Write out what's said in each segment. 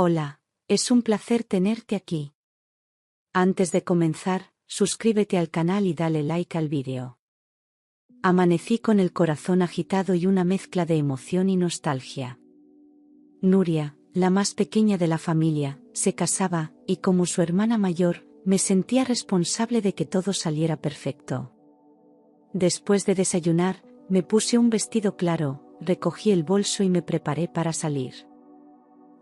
Hola, es un placer tenerte aquí. Antes de comenzar, suscríbete al canal y dale like al vídeo. Amanecí con el corazón agitado y una mezcla de emoción y nostalgia. Nuria, la más pequeña de la familia, se casaba, y como su hermana mayor, me sentía responsable de que todo saliera perfecto. Después de desayunar, me puse un vestido claro, recogí el bolso y me preparé para salir.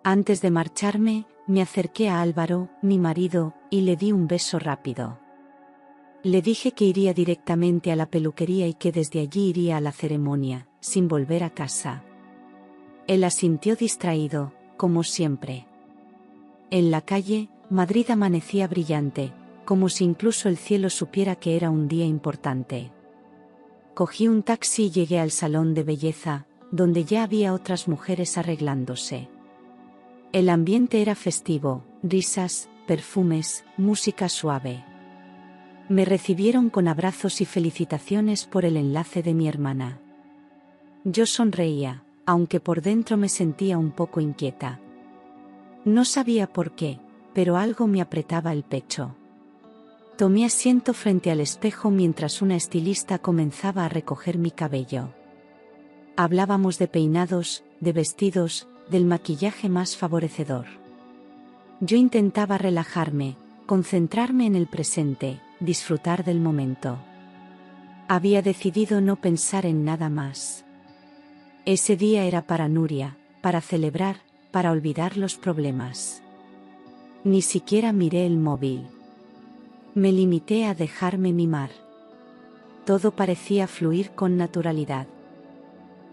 Antes de marcharme, me acerqué a Álvaro, mi marido, y le di un beso rápido. Le dije que iría directamente a la peluquería y que desde allí iría a la ceremonia, sin volver a casa. Él asintió distraído, como siempre. En la calle, Madrid amanecía brillante, como si incluso el cielo supiera que era un día importante. Cogí un taxi y llegué al salón de belleza, donde ya había otras mujeres arreglándose. El ambiente era festivo, risas, perfumes, música suave. Me recibieron con abrazos y felicitaciones por el enlace de mi hermana. Yo sonreía, aunque por dentro me sentía un poco inquieta. No sabía por qué, pero algo me apretaba el pecho. Tomé asiento frente al espejo mientras una estilista comenzaba a recoger mi cabello. Hablábamos de peinados, de vestidos, del maquillaje más favorecedor. Yo intentaba relajarme, concentrarme en el presente, disfrutar del momento. Había decidido no pensar en nada más. Ese día era para Nuria, para celebrar, para olvidar los problemas. Ni siquiera miré el móvil. Me limité a dejarme mimar. Todo parecía fluir con naturalidad.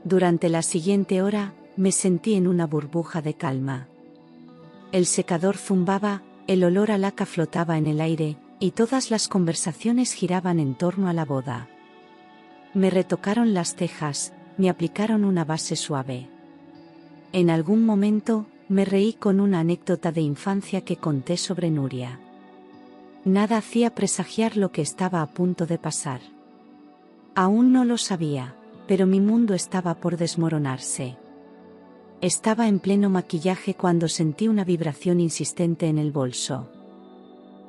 Durante la siguiente hora, me sentí en una burbuja de calma. El secador zumbaba, el olor a laca flotaba en el aire, y todas las conversaciones giraban en torno a la boda. Me retocaron las cejas, me aplicaron una base suave. En algún momento, me reí con una anécdota de infancia que conté sobre Nuria. Nada hacía presagiar lo que estaba a punto de pasar. Aún no lo sabía, pero mi mundo estaba por desmoronarse. Estaba en pleno maquillaje cuando sentí una vibración insistente en el bolso.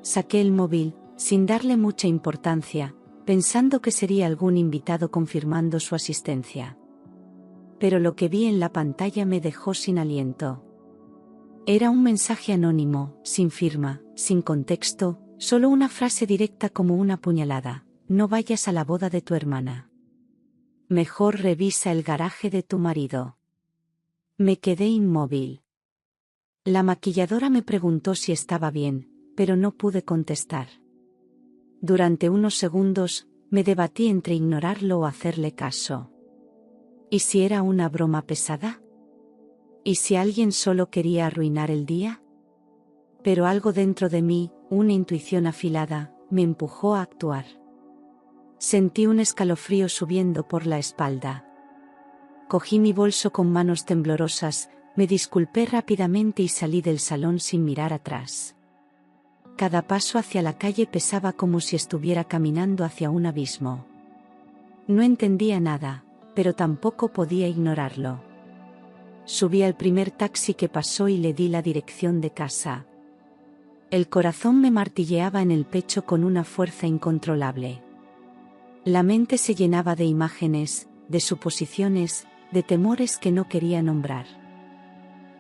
Saqué el móvil, sin darle mucha importancia, pensando que sería algún invitado confirmando su asistencia. Pero lo que vi en la pantalla me dejó sin aliento. Era un mensaje anónimo, sin firma, sin contexto, solo una frase directa como una puñalada: no vayas a la boda de tu hermana. Mejor revisa el garaje de tu marido. Me quedé inmóvil. La maquilladora me preguntó si estaba bien, pero no pude contestar. Durante unos segundos, me debatí entre ignorarlo o hacerle caso. ¿Y si era una broma pesada? ¿Y si alguien solo quería arruinar el día? Pero algo dentro de mí, una intuición afilada, me empujó a actuar. Sentí un escalofrío subiendo por la espalda. Cogí mi bolso con manos temblorosas, me disculpé rápidamente y salí del salón sin mirar atrás. Cada paso hacia la calle pesaba como si estuviera caminando hacia un abismo. No entendía nada, pero tampoco podía ignorarlo. Subí al primer taxi que pasó y le di la dirección de casa. El corazón me martilleaba en el pecho con una fuerza incontrolable. La mente se llenaba de imágenes, de suposiciones, de temores que no quería nombrar.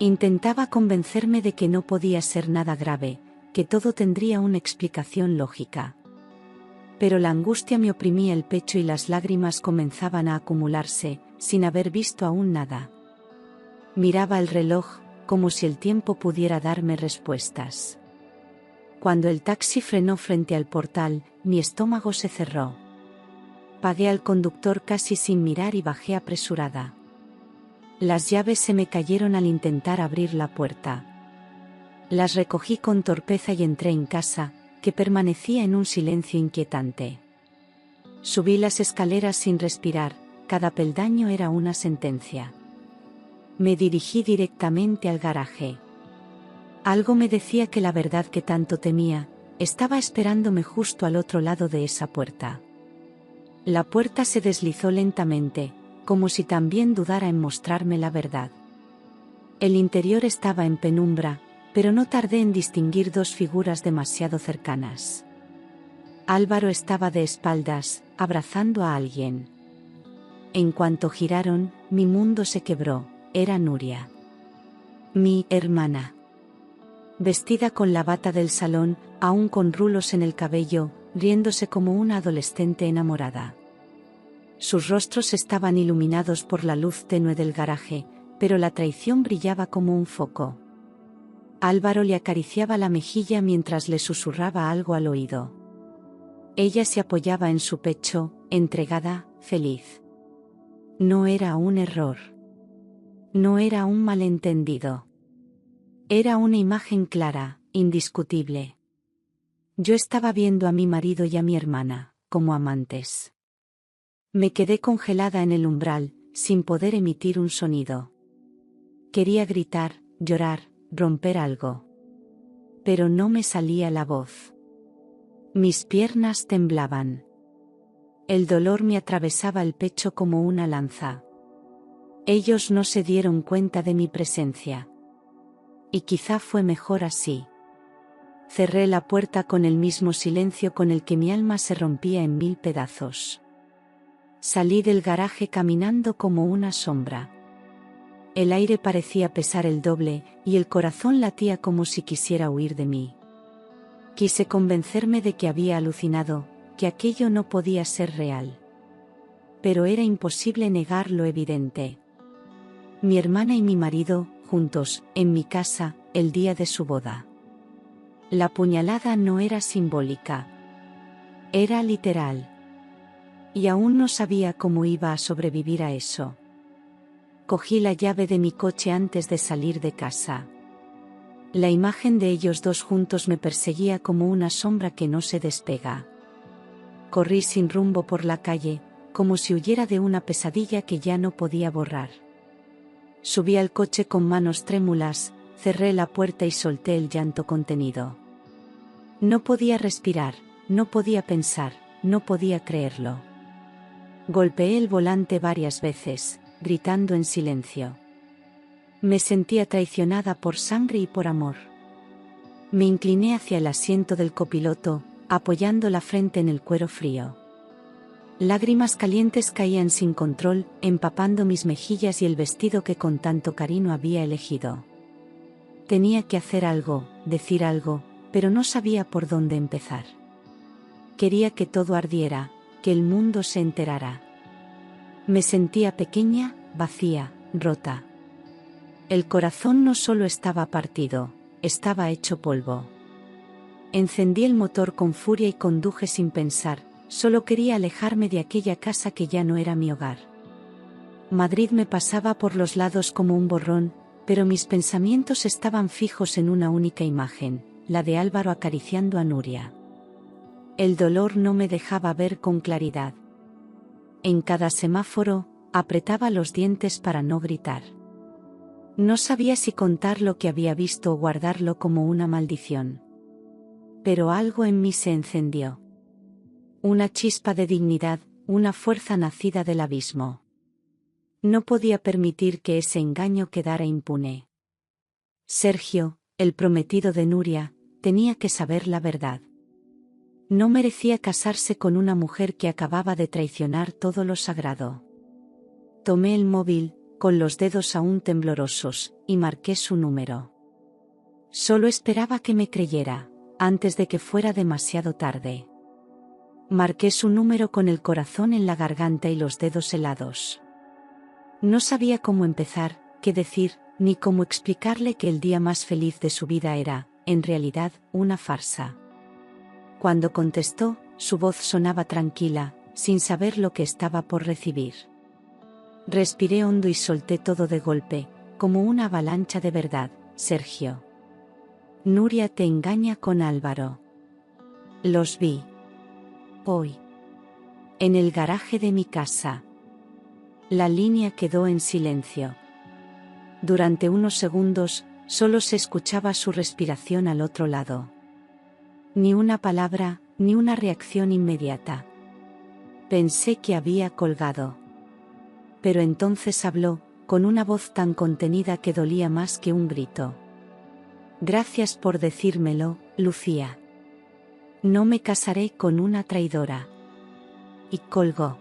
Intentaba convencerme de que no podía ser nada grave, que todo tendría una explicación lógica. Pero la angustia me oprimía el pecho y las lágrimas comenzaban a acumularse, sin haber visto aún nada. Miraba el reloj, como si el tiempo pudiera darme respuestas. Cuando el taxi frenó frente al portal, mi estómago se cerró. Pagué al conductor casi sin mirar y bajé apresurada. Las llaves se me cayeron al intentar abrir la puerta. Las recogí con torpeza y entré en casa, que permanecía en un silencio inquietante. Subí las escaleras sin respirar, cada peldaño era una sentencia. Me dirigí directamente al garaje. Algo me decía que la verdad que tanto temía, estaba esperándome justo al otro lado de esa puerta. La puerta se deslizó lentamente, como si también dudara en mostrarme la verdad. El interior estaba en penumbra, pero no tardé en distinguir dos figuras demasiado cercanas. Álvaro estaba de espaldas, abrazando a alguien. En cuanto giraron, mi mundo se quebró. Era Nuria. Mi hermana. Vestida con la bata del salón, aún con rulos en el cabello, riéndose como una adolescente enamorada. Sus rostros estaban iluminados por la luz tenue del garaje, pero la traición brillaba como un foco. Álvaro le acariciaba la mejilla mientras le susurraba algo al oído. Ella se apoyaba en su pecho, entregada, feliz. No era un error. No era un malentendido. Era una imagen clara, indiscutible. Yo estaba viendo a mi marido y a mi hermana, como amantes. Me quedé congelada en el umbral, sin poder emitir un sonido. Quería gritar, llorar, romper algo. Pero no me salía la voz. Mis piernas temblaban. El dolor me atravesaba el pecho como una lanza. Ellos no se dieron cuenta de mi presencia. Y quizá fue mejor así. Cerré la puerta con el mismo silencio con el que mi alma se rompía en 1000 pedazos. Salí del garaje caminando como una sombra. El aire parecía pesar el doble, y el corazón latía como si quisiera huir de mí. Quise convencerme de que había alucinado, que aquello no podía ser real. Pero era imposible negar lo evidente. Mi hermana y mi marido, juntos, en mi casa, el día de su boda. La puñalada no era simbólica. Era literal. Y aún no sabía cómo iba a sobrevivir a eso. Cogí la llave de mi coche antes de salir de casa. La imagen de ellos dos juntos me perseguía como una sombra que no se despega. Corrí sin rumbo por la calle, como si huyera de una pesadilla que ya no podía borrar. Subí al coche con manos trémulas, cerré la puerta y solté el llanto contenido. No podía respirar, no podía pensar, no podía creerlo. Golpeé el volante varias veces, gritando en silencio. Me sentía traicionada por sangre y por amor. Me incliné hacia el asiento del copiloto, apoyando la frente en el cuero frío. Lágrimas calientes caían sin control, empapando mis mejillas y el vestido que con tanto cariño había elegido. Tenía que hacer algo, decir algo, pero no sabía por dónde empezar. Quería que todo ardiera, que el mundo se enterara. Me sentía pequeña, vacía, rota. El corazón no solo estaba partido, estaba hecho polvo. Encendí el motor con furia y conduje sin pensar, solo quería alejarme de aquella casa que ya no era mi hogar. Madrid me pasaba por los lados como un borrón, pero mis pensamientos estaban fijos en una única imagen, la de Álvaro acariciando a Nuria. El dolor no me dejaba ver con claridad. En cada semáforo, apretaba los dientes para no gritar. No sabía si contar lo que había visto o guardarlo como una maldición. Pero algo en mí se encendió. Una chispa de dignidad, una fuerza nacida del abismo. No podía permitir que ese engaño quedara impune. Sergio, el prometido de Nuria, tenía que saber la verdad. No merecía casarse con una mujer que acababa de traicionar todo lo sagrado. Tomé el móvil, con los dedos aún temblorosos, y marqué su número. Solo esperaba que me creyera, antes de que fuera demasiado tarde. Marqué su número con el corazón en la garganta y los dedos helados. No sabía cómo empezar, qué decir, ni cómo explicarle que el día más feliz de su vida era, en realidad, una farsa. Cuando contestó, su voz sonaba tranquila, sin saber lo que estaba por recibir. Respiré hondo y solté todo de golpe, como una avalancha de verdad. Sergio. Nuria te engaña con Álvaro. Los vi. Hoy. En el garaje de mi casa. La línea quedó en silencio. Durante unos segundos, solo se escuchaba su respiración al otro lado. Ni una palabra, ni una reacción inmediata. Pensé que había colgado. Pero entonces habló, con una voz tan contenida que dolía más que un grito. Gracias por decírmelo, Lucía. No me casaré con una traidora. Y colgó.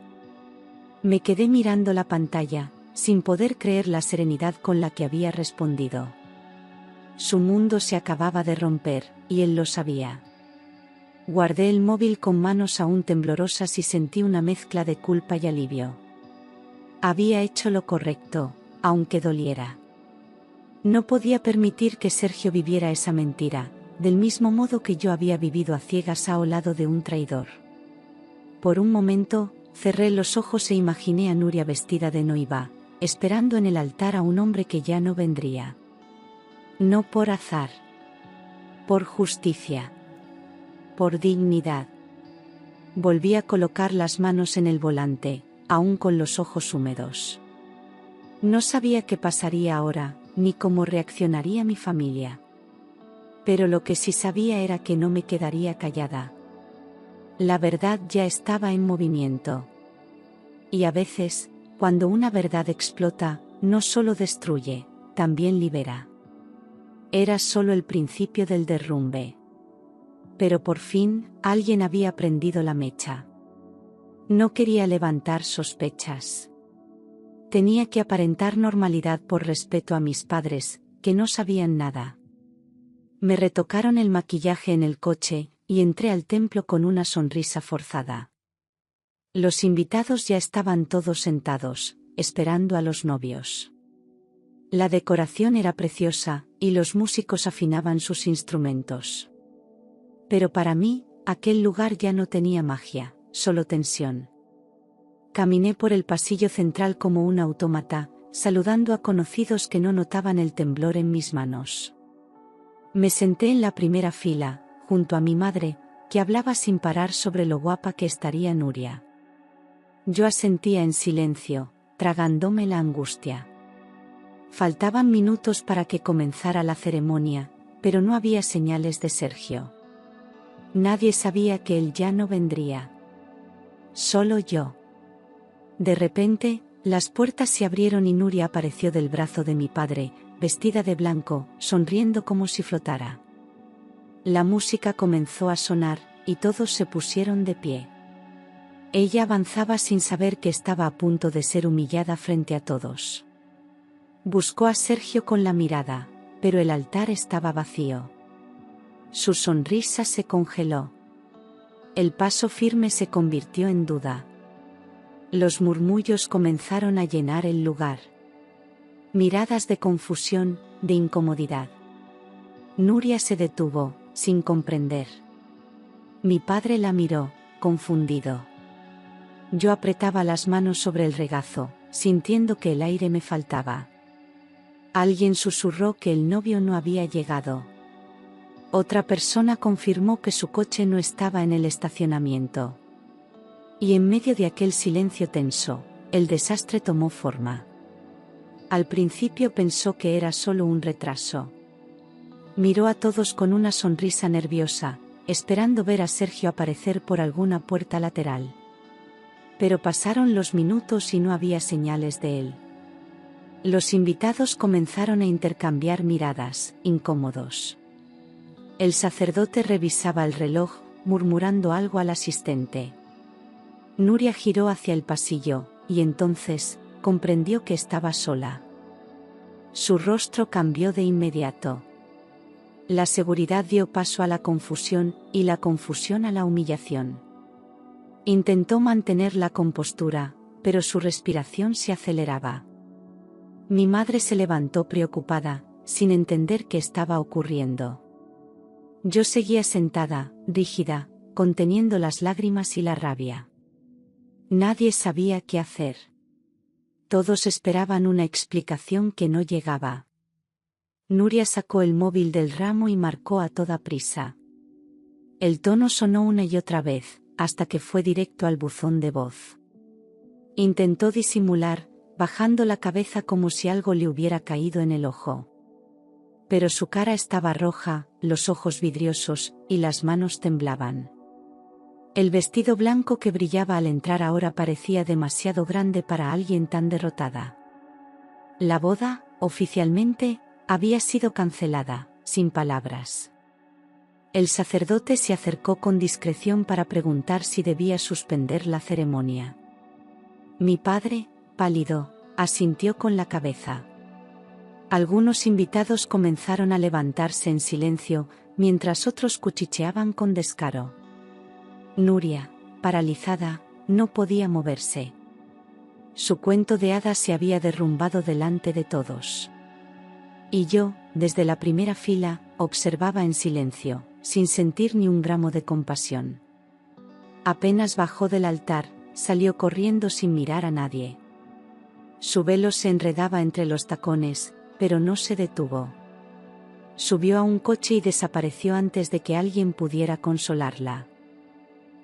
Me quedé mirando la pantalla, sin poder creer la serenidad con la que había respondido. Su mundo se acababa de romper, y él lo sabía. Guardé el móvil con manos aún temblorosas y sentí una mezcla de culpa y alivio. Había hecho lo correcto, aunque doliera. No podía permitir que Sergio viviera esa mentira, del mismo modo que yo había vivido a ciegas al lado de un traidor. Por un momento, cerré los ojos e imaginé a Nuria vestida de noiva, esperando en el altar a un hombre que ya no vendría. No por azar. Por justicia. Por dignidad. Volví a colocar las manos en el volante, aún con los ojos húmedos. No sabía qué pasaría ahora, ni cómo reaccionaría mi familia. Pero lo que sí sabía era que no me quedaría callada. La verdad ya estaba en movimiento. Y a veces, cuando una verdad explota, no solo destruye, también libera. Era solo el principio del derrumbe. Pero por fin, alguien había prendido la mecha. No quería levantar sospechas. Tenía que aparentar normalidad por respeto a mis padres, que no sabían nada. Me retocaron el maquillaje en el coche, y entré al templo con una sonrisa forzada. Los invitados ya estaban todos sentados, esperando a los novios. La decoración era preciosa, y los músicos afinaban sus instrumentos. Pero para mí, aquel lugar ya no tenía magia, solo tensión. Caminé por el pasillo central como un autómata, saludando a conocidos que no notaban el temblor en mis manos. Me senté en la primera fila, junto a mi madre, que hablaba sin parar sobre lo guapa que estaría Nuria. Yo asentía en silencio, tragándome la angustia. Faltaban minutos para que comenzara la ceremonia, pero no había señales de Sergio. Nadie sabía que él ya no vendría. Solo yo. De repente, las puertas se abrieron y Nuria apareció del brazo de mi padre, vestida de blanco, sonriendo como si flotara. La música comenzó a sonar, y todos se pusieron de pie. Ella avanzaba sin saber que estaba a punto de ser humillada frente a todos. Buscó a Sergio con la mirada, pero el altar estaba vacío. Su sonrisa se congeló. El paso firme se convirtió en duda. Los murmullos comenzaron a llenar el lugar. Miradas de confusión, de incomodidad. Nuria se detuvo, sin comprender. Mi padre la miró, confundido. Yo apretaba las manos sobre el regazo, sintiendo que el aire me faltaba. Alguien susurró que el novio no había llegado. Otra persona confirmó que su coche no estaba en el estacionamiento. Y en medio de aquel silencio tenso, el desastre tomó forma. Al principio pensó que era solo un retraso. Miró a todos con una sonrisa nerviosa, esperando ver a Sergio aparecer por alguna puerta lateral. Pero pasaron los minutos y no había señales de él. Los invitados comenzaron a intercambiar miradas, incómodos. El sacerdote revisaba el reloj, murmurando algo al asistente. Nuria giró hacia el pasillo, y entonces, comprendió que estaba sola. Su rostro cambió de inmediato. La seguridad dio paso a la confusión, y la confusión a la humillación. Intentó mantener la compostura, pero su respiración se aceleraba. Mi madre se levantó preocupada, sin entender qué estaba ocurriendo. Yo seguía sentada, rígida, conteniendo las lágrimas y la rabia. Nadie sabía qué hacer. Todos esperaban una explicación que no llegaba. Nuria sacó el móvil del ramo y marcó a toda prisa. El tono sonó una y otra vez, hasta que fue directo al buzón de voz. Intentó disimular, bajando la cabeza como si algo le hubiera caído en el ojo. Pero su cara estaba roja, los ojos vidriosos, y las manos temblaban. El vestido blanco que brillaba al entrar ahora parecía demasiado grande para alguien tan derrotada. La boda, oficialmente, había sido cancelada, sin palabras. El sacerdote se acercó con discreción para preguntar si debía suspender la ceremonia. Mi padre, pálido, asintió con la cabeza. Algunos invitados comenzaron a levantarse en silencio, mientras otros cuchicheaban con descaro. Nuria, paralizada, no podía moverse. Su cuento de hadas se había derrumbado delante de todos. Y yo, desde la primera fila, observaba en silencio, sin sentir ni un gramo de compasión. Apenas bajó del altar, salió corriendo sin mirar a nadie. Su velo se enredaba entre los tacones, pero no se detuvo. Subió a un coche y desapareció antes de que alguien pudiera consolarla.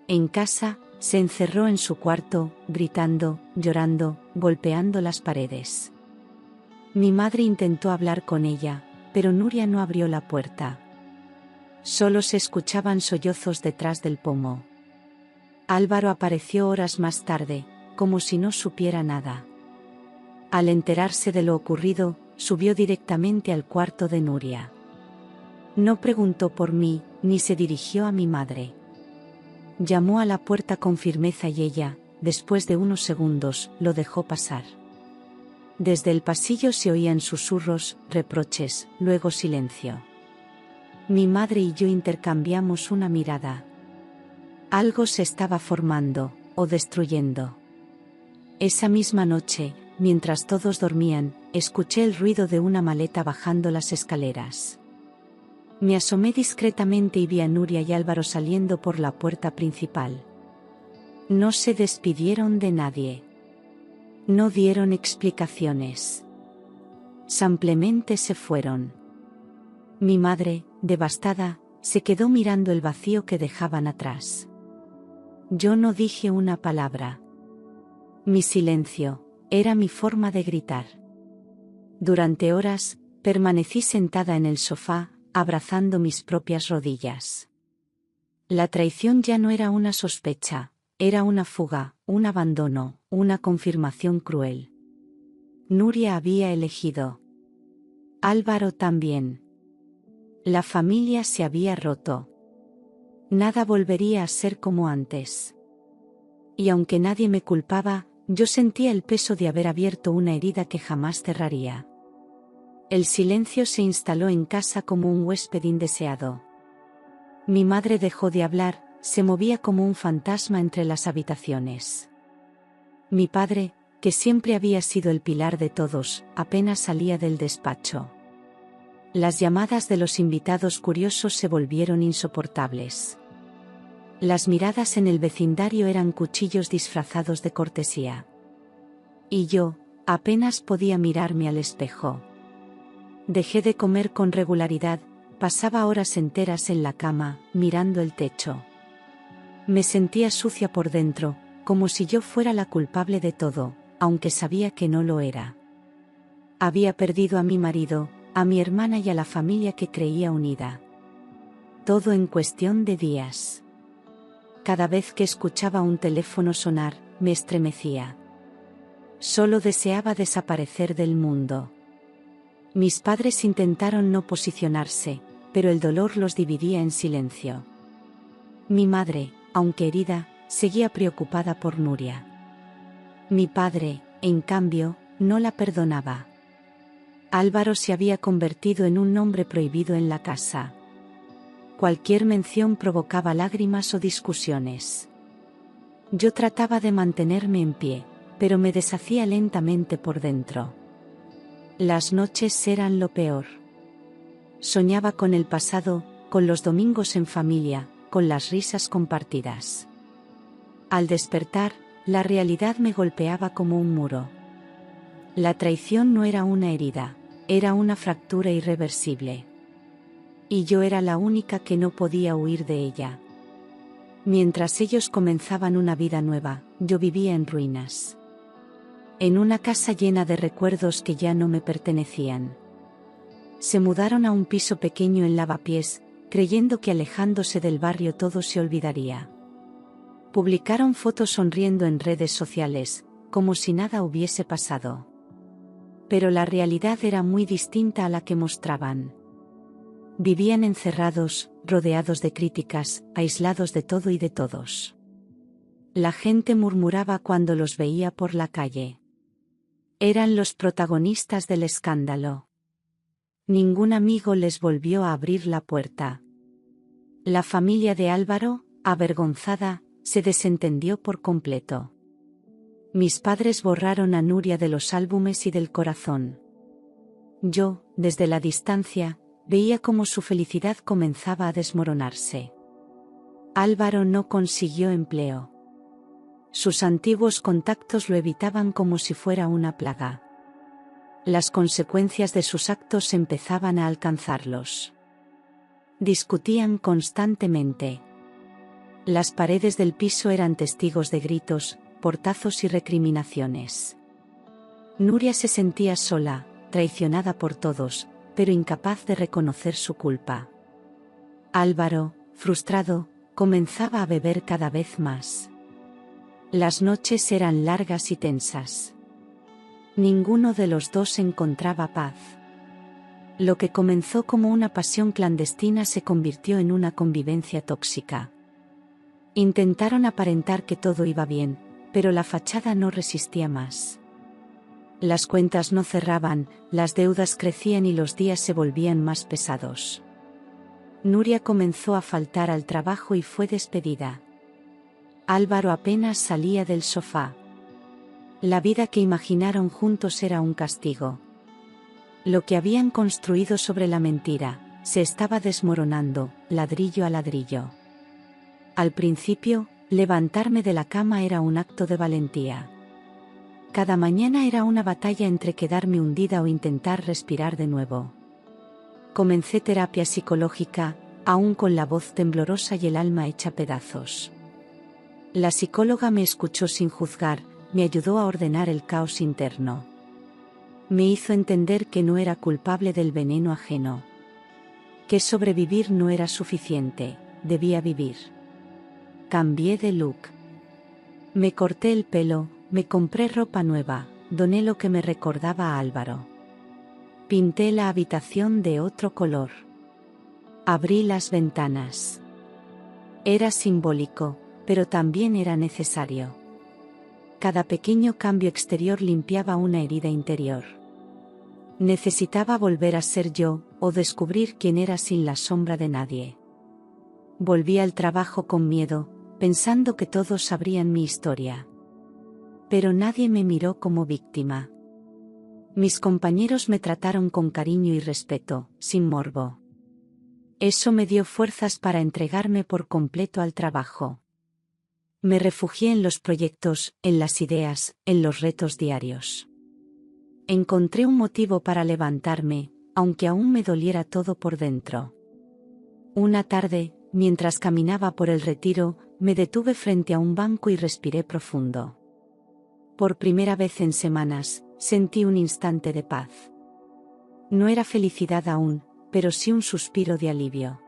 En casa, se encerró en su cuarto, gritando, llorando, golpeando las paredes. Mi madre intentó hablar con ella, pero Nuria no abrió la puerta. Solo se escuchaban sollozos detrás del pomo. Álvaro apareció horas más tarde, como si no supiera nada. Al enterarse de lo ocurrido, subió directamente al cuarto de Nuria. No preguntó por mí, ni se dirigió a mi madre. Llamó a la puerta con firmeza y ella, después de unos segundos, lo dejó pasar. Desde el pasillo se oían susurros, reproches, luego silencio. Mi madre y yo intercambiamos una mirada. Algo se estaba formando, o destruyendo. Esa misma noche, mientras todos dormían, escuché el ruido de una maleta bajando las escaleras. Me asomé discretamente y vi a Nuria y Álvaro saliendo por la puerta principal. No se despidieron de nadie. No dieron explicaciones. Simplemente se fueron. Mi madre, devastada, se quedó mirando el vacío que dejaban atrás. Yo no dije una palabra. Mi silencio era mi forma de gritar. Durante horas, permanecí sentada en el sofá, abrazando mis propias rodillas. La traición ya no era una sospecha, era una fuga, un abandono, una confirmación cruel. Nuria había elegido. Álvaro también. La familia se había roto. Nada volvería a ser como antes. Y aunque nadie me culpaba, yo sentía el peso de haber abierto una herida que jamás cerraría. El silencio se instaló en casa como un huésped indeseado. Mi madre dejó de hablar, se movía como un fantasma entre las habitaciones. Mi padre, que siempre había sido el pilar de todos, apenas salía del despacho. Las llamadas de los invitados curiosos se volvieron insoportables. Las miradas en el vecindario eran cuchillos disfrazados de cortesía. Y yo, apenas podía mirarme al espejo. Dejé de comer con regularidad, pasaba horas enteras en la cama, mirando el techo. Me sentía sucia por dentro, como si yo fuera la culpable de todo, aunque sabía que no lo era. Había perdido a mi marido, a mi hermana y a la familia que creía unida. Todo en cuestión de días. Cada vez que escuchaba un teléfono sonar, me estremecía. Solo deseaba desaparecer del mundo. Mis padres intentaron no posicionarse, pero el dolor los dividía en silencio. Mi madre, aunque herida, seguía preocupada por Nuria. Mi padre, en cambio, no la perdonaba. Álvaro se había convertido en un nombre prohibido en la casa. Cualquier mención provocaba lágrimas o discusiones. Yo trataba de mantenerme en pie, pero me deshacía lentamente por dentro. Las noches eran lo peor. Soñaba con el pasado, con los domingos en familia, con las risas compartidas. Al despertar, la realidad me golpeaba como un muro. La traición no era una herida, era una fractura irreversible. Y yo era la única que no podía huir de ella. Mientras ellos comenzaban una vida nueva, yo vivía en ruinas. En una casa llena de recuerdos que ya no me pertenecían. Se mudaron a un piso pequeño en Lavapiés, creyendo que alejándose del barrio todo se olvidaría. Publicaron fotos sonriendo en redes sociales, como si nada hubiese pasado. Pero la realidad era muy distinta a la que mostraban. Vivían encerrados, rodeados de críticas, aislados de todo y de todos. La gente murmuraba cuando los veía por la calle. Eran los protagonistas del escándalo. Ningún amigo les volvió a abrir la puerta. La familia de Álvaro, avergonzada, se desentendió por completo. Mis padres borraron a Nuria de los álbumes y del corazón. Yo, desde la distancia, veía cómo su felicidad comenzaba a desmoronarse. Álvaro no consiguió empleo. Sus antiguos contactos lo evitaban como si fuera una plaga. Las consecuencias de sus actos empezaban a alcanzarlos. Discutían constantemente. Las paredes del piso eran testigos de gritos, portazos y recriminaciones. Nuria se sentía sola, traicionada por todos, pero incapaz de reconocer su culpa. Álvaro, frustrado, comenzaba a beber cada vez más. Las noches eran largas y tensas. Ninguno de los dos encontraba paz. Lo que comenzó como una pasión clandestina se convirtió en una convivencia tóxica. Intentaron aparentar que todo iba bien, pero la fachada no resistía más. Las cuentas no cerraban, las deudas crecían y los días se volvían más pesados. Nuria comenzó a faltar al trabajo y fue despedida. Álvaro apenas salía del sofá. La vida que imaginaron juntos era un castigo. Lo que habían construido sobre la mentira se estaba desmoronando, ladrillo a ladrillo. Al principio, levantarme de la cama era un acto de valentía. Cada mañana era una batalla entre quedarme hundida o intentar respirar de nuevo. Comencé terapia psicológica, aún con la voz temblorosa y el alma hecha pedazos. La psicóloga me escuchó sin juzgar, me ayudó a ordenar el caos interno. Me hizo entender que no era culpable del veneno ajeno. Que sobrevivir no era suficiente, debía vivir. Cambié de look. Me corté el pelo, me compré ropa nueva, doné lo que me recordaba a Álvaro. Pinté la habitación de otro color. Abrí las ventanas. Era simbólico, pero también era necesario. Cada pequeño cambio exterior limpiaba una herida interior. Necesitaba volver a ser yo, o descubrir quién era sin la sombra de nadie. Volví al trabajo con miedo, pensando que todos sabrían mi historia. Pero nadie me miró como víctima. Mis compañeros me trataron con cariño y respeto, sin morbo. Eso me dio fuerzas para entregarme por completo al trabajo. Me refugié en los proyectos, en las ideas, en los retos diarios. Encontré un motivo para levantarme, aunque aún me doliera todo por dentro. Una tarde, mientras caminaba por el retiro, me detuve frente a un banco y respiré profundo. Por primera vez en semanas, sentí un instante de paz. No era felicidad aún, pero sí un suspiro de alivio.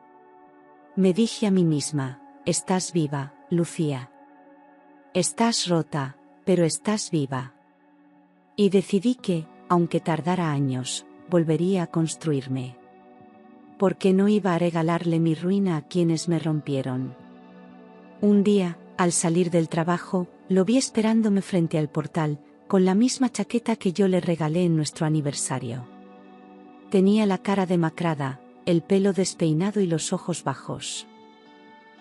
Me dije a mí misma, estás viva, Lucía. Estás rota, pero estás viva. Y decidí que, aunque tardara años, volvería a construirme. Porque no iba a regalarle mi ruina a quienes me rompieron. Un día, al salir del trabajo, lo vi esperándome frente al portal, con la misma chaqueta que yo le regalé en nuestro aniversario. Tenía la cara demacrada, el pelo despeinado y los ojos bajos.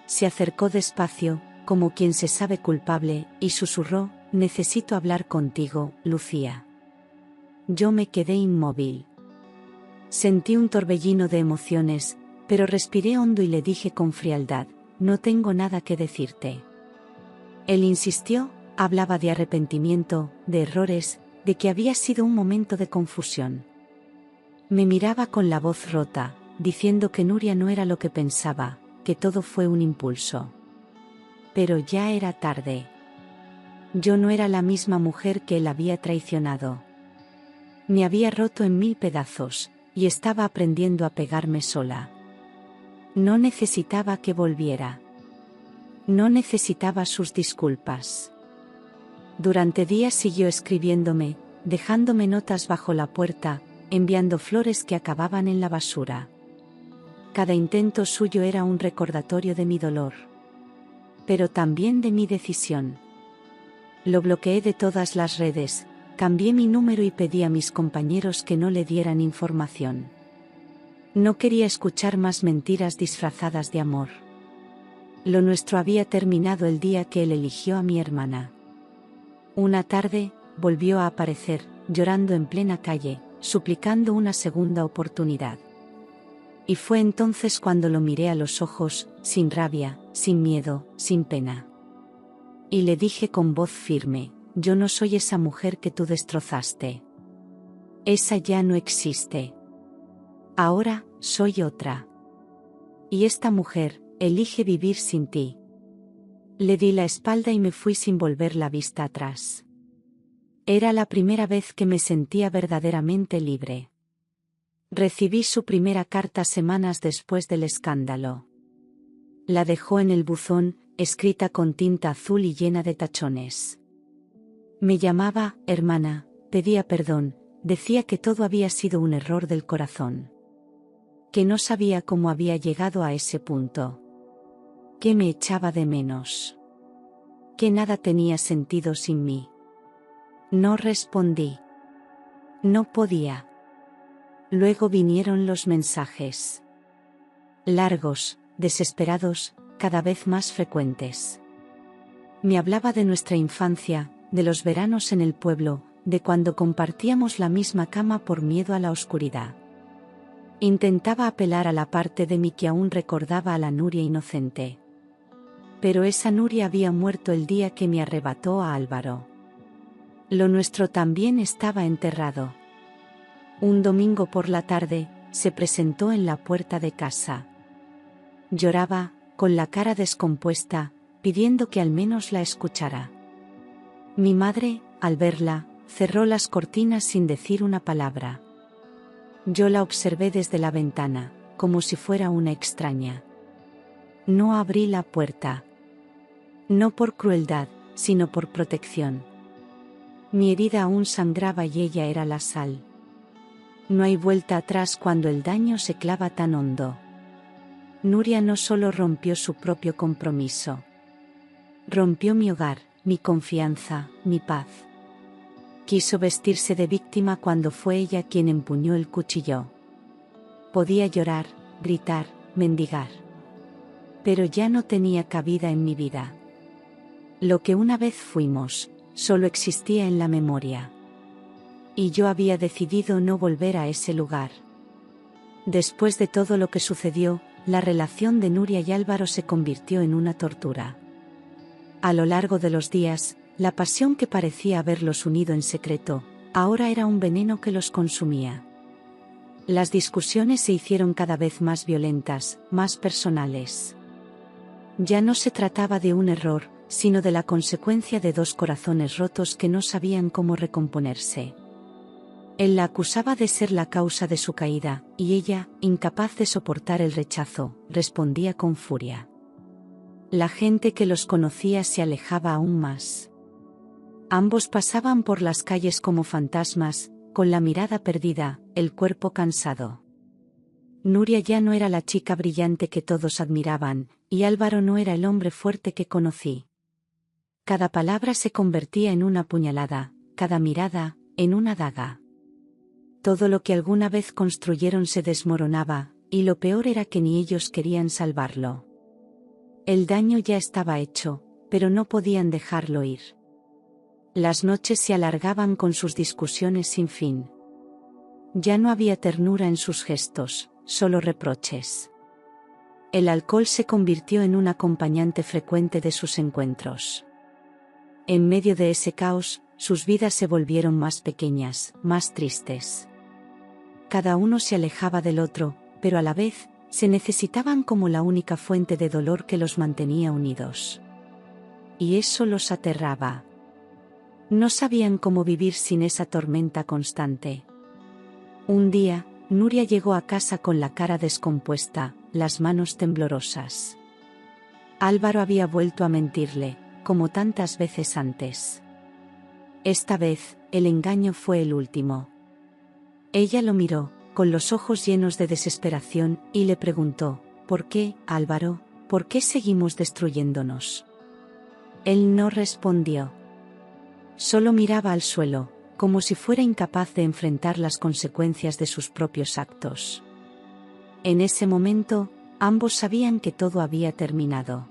Se acercó despacio, como quien se sabe culpable, y susurró, necesito hablar contigo, Lucía. Yo me quedé inmóvil. Sentí un torbellino de emociones, pero respiré hondo y le dije con frialdad, no tengo nada que decirte. Él insistió, hablaba de arrepentimiento, de errores, de que había sido un momento de confusión. Me miraba con la voz rota, diciendo que Nuria no era lo que pensaba, que todo fue un impulso. Pero ya era tarde. Yo no era la misma mujer que él había traicionado. Me había roto en 1000 pedazos, y estaba aprendiendo a pegarme sola. No necesitaba que volviera. No necesitaba sus disculpas. Durante días siguió escribiéndome, dejándome notas bajo la puerta, enviando flores que acababan en la basura. Cada intento suyo era un recordatorio de mi dolor. Pero también de mi decisión. Lo bloqueé de todas las redes, cambié mi número y pedí a mis compañeros que no le dieran información. No quería escuchar más mentiras disfrazadas de amor. Lo nuestro había terminado el día que él eligió a mi hermana. Una tarde, volvió a aparecer, llorando en plena calle, suplicando una segunda oportunidad. Y fue entonces cuando lo miré a los ojos, sin rabia, sin miedo, sin pena. Y le dije con voz firme: yo no soy esa mujer que tú destrozaste. Esa ya no existe. Ahora, soy otra. Y esta mujer, elige vivir sin ti. Le di la espalda y me fui sin volver la vista atrás. Era la primera vez que me sentía verdaderamente libre. Recibí su primera carta semanas después del escándalo. La dejó en el buzón, escrita con tinta azul y llena de tachones. Me llamaba hermana, pedía perdón, decía que todo había sido un error del corazón. Que no sabía cómo había llegado a ese punto. Que me echaba de menos. Que nada tenía sentido sin mí. No respondí. No podía. Luego vinieron los mensajes. Largos, desesperados, cada vez más frecuentes. Me hablaba de nuestra infancia, de los veranos en el pueblo, de cuando compartíamos la misma cama por miedo a la oscuridad. Intentaba apelar a la parte de mí que aún recordaba a la Nuria inocente. Pero esa Nuria había muerto el día que me arrebató a Álvaro. Lo nuestro también estaba enterrado. Un domingo por la tarde, se presentó en la puerta de casa. Lloraba, con la cara descompuesta, pidiendo que al menos la escuchara. Mi madre, al verla, cerró las cortinas sin decir una palabra. Yo la observé desde la ventana, como si fuera una extraña. No abrí la puerta. No por crueldad, sino por protección. Mi herida aún sangraba y ella era la sal. No hay vuelta atrás cuando el daño se clava tan hondo. Nuria no solo rompió su propio compromiso. Rompió mi hogar, mi confianza, mi paz. Quiso vestirse de víctima cuando fue ella quien empuñó el cuchillo. Podía llorar, gritar, mendigar. Pero ya no tenía cabida en mi vida. Lo que una vez fuimos, solo existía en la memoria. Y yo había decidido no volver a ese lugar. Después de todo lo que sucedió, la relación de Nuria y Álvaro se convirtió en una tortura. A lo largo de los días, la pasión que parecía haberlos unido en secreto, ahora era un veneno que los consumía. Las discusiones se hicieron cada vez más violentas, más personales. Ya no se trataba de un error, sino de la consecuencia de dos corazones rotos que no sabían cómo recomponerse. Él la acusaba de ser la causa de su caída, y ella, incapaz de soportar el rechazo, respondía con furia. La gente que los conocía se alejaba aún más. Ambos pasaban por las calles como fantasmas, con la mirada perdida, el cuerpo cansado. Nuria ya no era la chica brillante que todos admiraban, y Álvaro no era el hombre fuerte que conocí. Cada palabra se convertía en una puñalada, cada mirada, en una daga. Todo lo que alguna vez construyeron se desmoronaba, y lo peor era que ni ellos querían salvarlo. El daño ya estaba hecho, pero no podían dejarlo ir. Las noches se alargaban con sus discusiones sin fin. Ya no había ternura en sus gestos, solo reproches. El alcohol se convirtió en un acompañante frecuente de sus encuentros. En medio de ese caos, sus vidas se volvieron más pequeñas, más tristes. Cada uno se alejaba del otro, pero a la vez, se necesitaban como la única fuente de dolor que los mantenía unidos. Y eso los aterraba. No sabían cómo vivir sin esa tormenta constante. Un día, Nuria llegó a casa con la cara descompuesta, las manos temblorosas. Álvaro había vuelto a mentirle, como tantas veces antes. Esta vez, el engaño fue el último. Ella lo miró, con los ojos llenos de desesperación, y le preguntó: ¿por qué, Álvaro? ¿Por qué seguimos destruyéndonos? Él no respondió. Solo miraba al suelo, como si fuera incapaz de enfrentar las consecuencias de sus propios actos. En ese momento, ambos sabían que todo había terminado.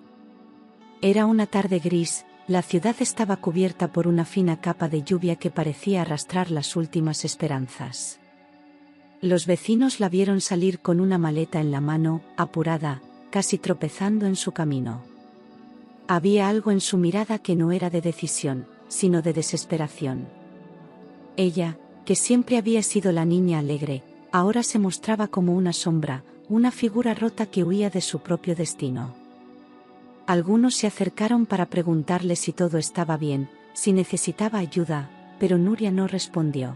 Era una tarde gris, la ciudad estaba cubierta por una fina capa de lluvia que parecía arrastrar las últimas esperanzas. Los vecinos la vieron salir con una maleta en la mano, apurada, casi tropezando en su camino. Había algo en su mirada que no era de decisión, sino de desesperación. Ella, que siempre había sido la niña alegre, ahora se mostraba como una sombra, una figura rota que huía de su propio destino. Algunos se acercaron para preguntarle si todo estaba bien, si necesitaba ayuda, pero Nuria no respondió.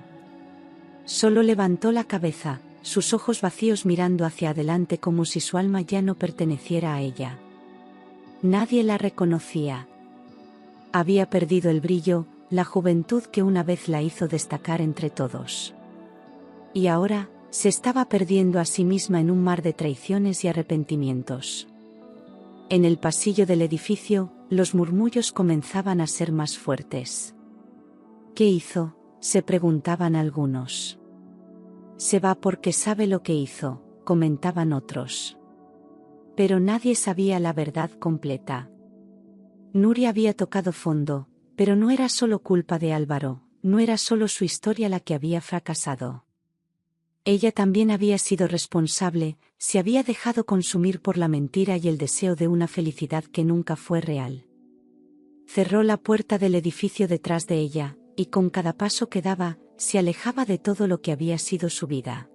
Solo levantó la cabeza, sus ojos vacíos mirando hacia adelante como si su alma ya no perteneciera a ella. Nadie la reconocía. Había perdido el brillo, la juventud que una vez la hizo destacar entre todos. Y ahora, se estaba perdiendo a sí misma en un mar de traiciones y arrepentimientos. En el pasillo del edificio, los murmullos comenzaban a ser más fuertes. ¿Qué hizo?, se preguntaban algunos. Se va porque sabe lo que hizo, comentaban otros. Pero nadie sabía la verdad completa. Nuria había tocado fondo, pero no era solo culpa de Álvaro, no era solo su historia la que había fracasado. Ella también había sido responsable, se había dejado consumir por la mentira y el deseo de una felicidad que nunca fue real. Cerró la puerta del edificio detrás de ella, y con cada paso que daba, se alejaba de todo lo que había sido su vida.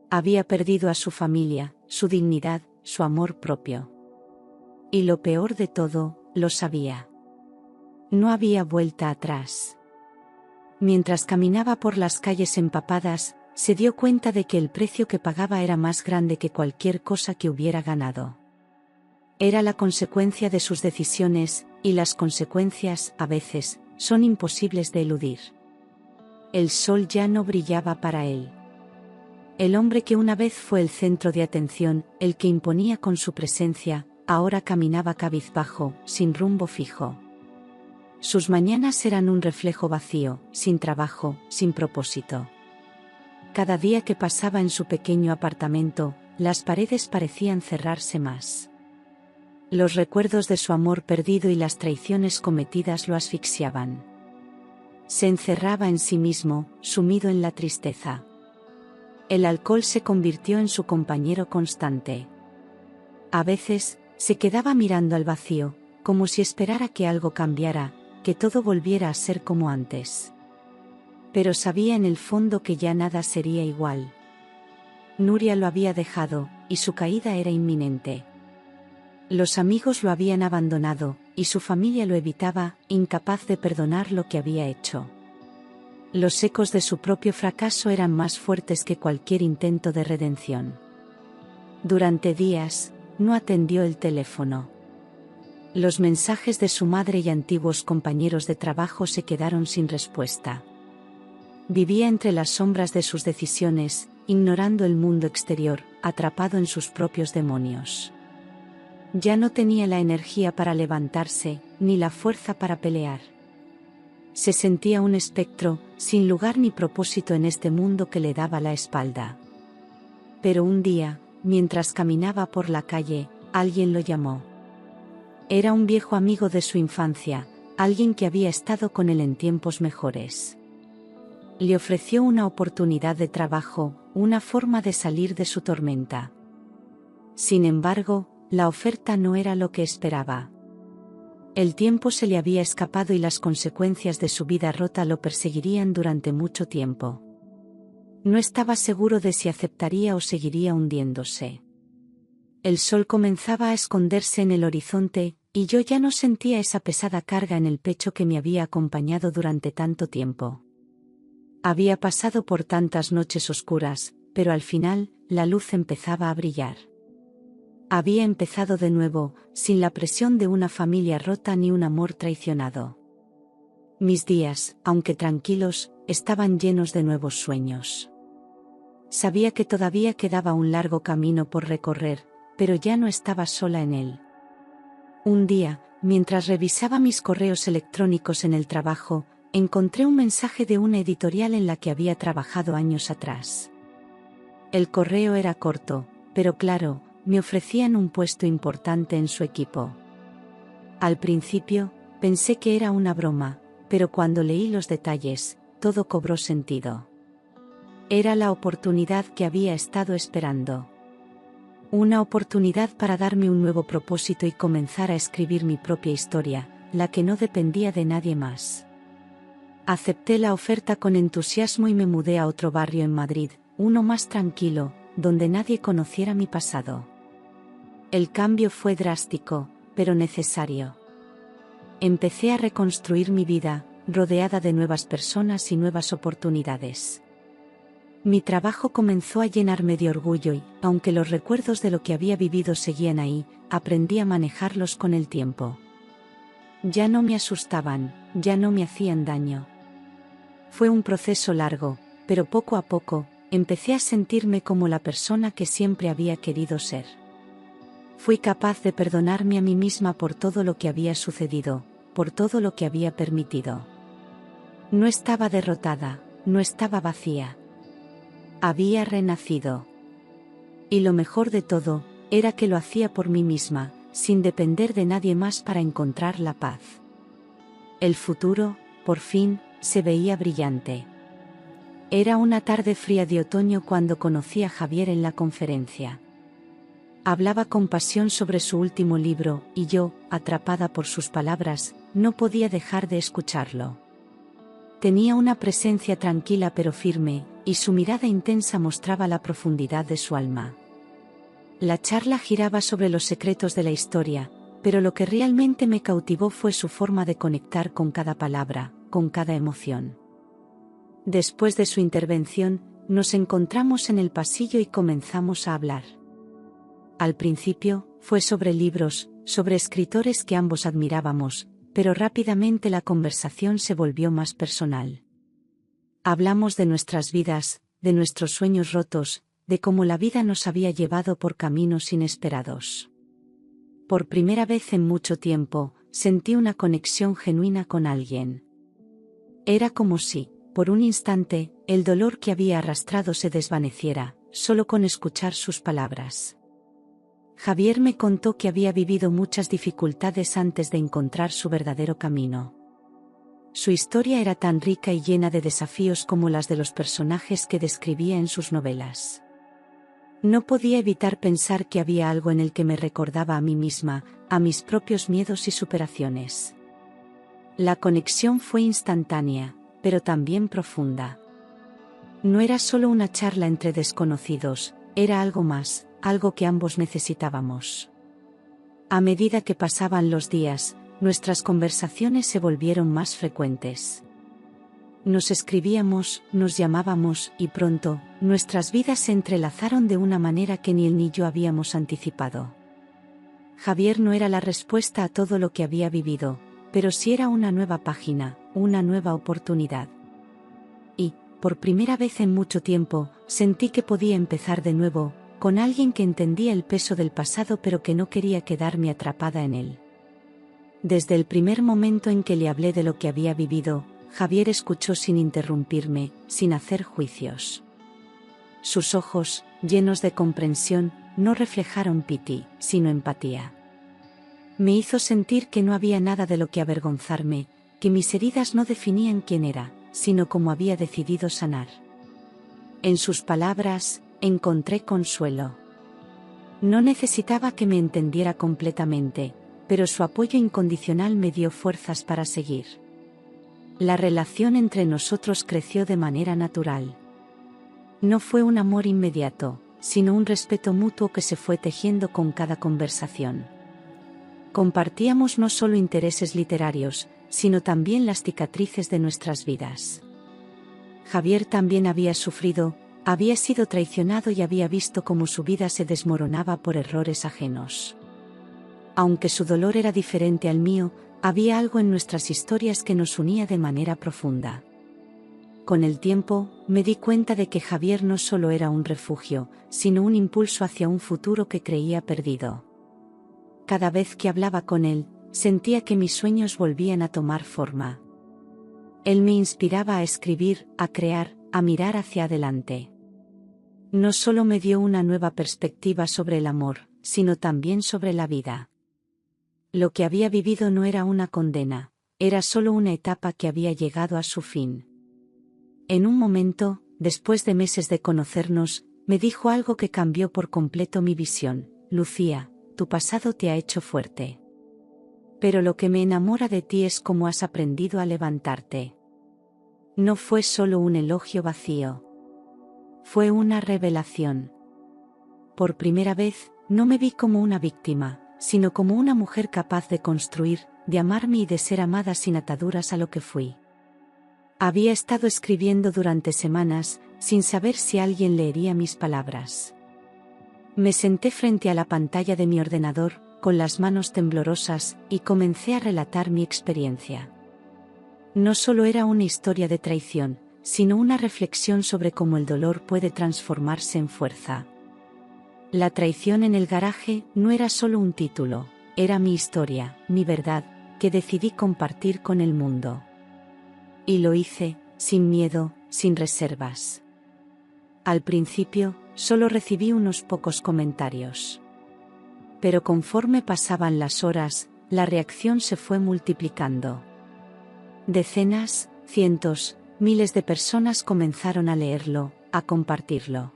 Había perdido a su familia, su dignidad, su amor propio. Y lo peor de todo, lo sabía. No había vuelta atrás. Mientras caminaba por las calles empapadas, se dio cuenta de que el precio que pagaba era más grande que cualquier cosa que hubiera ganado. Era la consecuencia de sus decisiones, y las consecuencias, a veces, son imposibles de eludir. El sol ya no brillaba para él. El hombre que una vez fue el centro de atención, el que imponía con su presencia, ahora caminaba cabizbajo, sin rumbo fijo. Sus mañanas eran un reflejo vacío, sin trabajo, sin propósito. Cada día que pasaba en su pequeño apartamento, las paredes parecían cerrarse más. Los recuerdos de su amor perdido y las traiciones cometidas lo asfixiaban. Se encerraba en sí mismo, sumido en la tristeza. El alcohol se convirtió en su compañero constante. A veces, se quedaba mirando al vacío, como si esperara que algo cambiara, que todo volviera a ser como antes. Pero sabía en el fondo que ya nada sería igual. Nuria lo había dejado, y su caída era inminente. Los amigos lo habían abandonado, y su familia lo evitaba, incapaz de perdonar lo que había hecho. Los ecos de su propio fracaso eran más fuertes que cualquier intento de redención. Durante días, no atendió el teléfono. Los mensajes de su madre y antiguos compañeros de trabajo se quedaron sin respuesta. Vivía entre las sombras de sus decisiones, ignorando el mundo exterior, atrapado en sus propios demonios. Ya no tenía la energía para levantarse, ni la fuerza para pelear. Se sentía un espectro, sin lugar ni propósito en este mundo que le daba la espalda. Pero un día, mientras caminaba por la calle, alguien lo llamó. Era un viejo amigo de su infancia, alguien que había estado con él en tiempos mejores. Le ofreció una oportunidad de trabajo, una forma de salir de su tormenta. Sin embargo, la oferta no era lo que esperaba. El tiempo se le había escapado y las consecuencias de su vida rota lo perseguirían durante mucho tiempo. No estaba seguro de si aceptaría o seguiría hundiéndose. El sol comenzaba a esconderse en el horizonte, y yo ya no sentía esa pesada carga en el pecho que me había acompañado durante tanto tiempo. Había pasado por tantas noches oscuras, pero al final, la luz empezaba a brillar. Había empezado de nuevo, sin la presión de una familia rota ni un amor traicionado. Mis días, aunque tranquilos, estaban llenos de nuevos sueños. Sabía que todavía quedaba un largo camino por recorrer, pero ya no estaba sola en él. Un día, mientras revisaba mis correos electrónicos en el trabajo, encontré un mensaje de una editorial en la que había trabajado años atrás. El correo era corto, pero claro, me ofrecían un puesto importante en su equipo. Al principio, pensé que era una broma, pero cuando leí los detalles, todo cobró sentido. Era la oportunidad que había estado esperando. Una oportunidad para darme un nuevo propósito y comenzar a escribir mi propia historia, la que no dependía de nadie más. Acepté la oferta con entusiasmo y me mudé a otro barrio en Madrid, uno más tranquilo, donde nadie conociera mi pasado. El cambio fue drástico, pero necesario. Empecé a reconstruir mi vida, rodeada de nuevas personas y nuevas oportunidades. Mi trabajo comenzó a llenarme de orgullo y, aunque los recuerdos de lo que había vivido seguían ahí, aprendí a manejarlos con el tiempo. Ya no me asustaban, ya no me hacían daño. Fue un proceso largo, pero poco a poco, empecé a sentirme como la persona que siempre había querido ser. Fui capaz de perdonarme a mí misma por todo lo que había sucedido, por todo lo que había permitido. No estaba derrotada, no estaba vacía. Había renacido. Y lo mejor de todo, era que lo hacía por mí misma, sin depender de nadie más para encontrar la paz. El futuro, por fin, se veía brillante. Era una tarde fría de otoño cuando conocí a Javier en la conferencia. Hablaba con pasión sobre su último libro, y yo, atrapada por sus palabras, no podía dejar de escucharlo. Tenía una presencia tranquila pero firme, y su mirada intensa mostraba la profundidad de su alma. La charla giraba sobre los secretos de la historia, pero lo que realmente me cautivó fue su forma de conectar con cada palabra, con cada emoción. Después de su intervención, nos encontramos en el pasillo y comenzamos a hablar. Al principio, fue sobre libros, sobre escritores que ambos admirábamos, pero rápidamente la conversación se volvió más personal. Hablamos de nuestras vidas, de nuestros sueños rotos, de cómo la vida nos había llevado por caminos inesperados. Por primera vez en mucho tiempo, sentí una conexión genuina con alguien. Era como si, por un instante, el dolor que había arrastrado se desvaneciera, solo con escuchar sus palabras. Javier me contó que había vivido muchas dificultades antes de encontrar su verdadero camino. Su historia era tan rica y llena de desafíos como las de los personajes que describía en sus novelas. No podía evitar pensar que había algo en el que me recordaba a mí misma, a mis propios miedos y superaciones. La conexión fue instantánea, pero también profunda. No era solo una charla entre desconocidos, era algo más, algo que ambos necesitábamos. A medida que pasaban los días, nuestras conversaciones se volvieron más frecuentes. Nos escribíamos, nos llamábamos, y pronto, nuestras vidas se entrelazaron de una manera que ni él ni yo habíamos anticipado. Javier no era la respuesta a todo lo que había vivido, pero sí era una nueva página, una nueva oportunidad. Y, por primera vez en mucho tiempo, sentí que podía empezar de nuevo, con alguien que entendía el peso del pasado pero que no quería quedarme atrapada en él. Desde el primer momento en que le hablé de lo que había vivido, Javier escuchó sin interrumpirme, sin hacer juicios. Sus ojos, llenos de comprensión, no reflejaron piti, sino empatía. Me hizo sentir que no había nada de lo que avergonzarme, que mis heridas no definían quién era, sino cómo había decidido sanar. En sus palabras, encontré consuelo. No necesitaba que me entendiera completamente, pero su apoyo incondicional me dio fuerzas para seguir. La relación entre nosotros creció de manera natural. No fue un amor inmediato, sino un respeto mutuo que se fue tejiendo con cada conversación. Compartíamos no solo intereses literarios, sino también las cicatrices de nuestras vidas. Javier también había sufrido, había sido traicionado y había visto cómo su vida se desmoronaba por errores ajenos. Aunque su dolor era diferente al mío, había algo en nuestras historias que nos unía de manera profunda. Con el tiempo, me di cuenta de que Javier no solo era un refugio, sino un impulso hacia un futuro que creía perdido. Cada vez que hablaba con él, sentía que mis sueños volvían a tomar forma. Él me inspiraba a escribir, a crear, a mirar hacia adelante. No solo me dio una nueva perspectiva sobre el amor, sino también sobre la vida. Lo que había vivido no era una condena, era solo una etapa que había llegado a su fin. En un momento, después de meses de conocernos, me dijo algo que cambió por completo mi visión: Lucía, tu pasado te ha hecho fuerte. Pero lo que me enamora de ti es cómo has aprendido a levantarte. No fue solo un elogio vacío. Fue una revelación. Por primera vez, no me vi como una víctima, sino como una mujer capaz de construir, de amarme y de ser amada sin ataduras a lo que fui. Había estado escribiendo durante semanas, sin saber si alguien leería mis palabras. Me senté frente a la pantalla de mi ordenador, con las manos temblorosas, y comencé a relatar mi experiencia. No solo era una historia de traición, sino una reflexión sobre cómo el dolor puede transformarse en fuerza. La traición en el garaje no era solo un título, era mi historia, mi verdad, que decidí compartir con el mundo. Y lo hice, sin miedo, sin reservas. Al principio, solo recibí unos pocos comentarios. Pero conforme pasaban las horas, la reacción se fue multiplicando. Decenas, cientos, miles de personas comenzaron a leerlo, a compartirlo.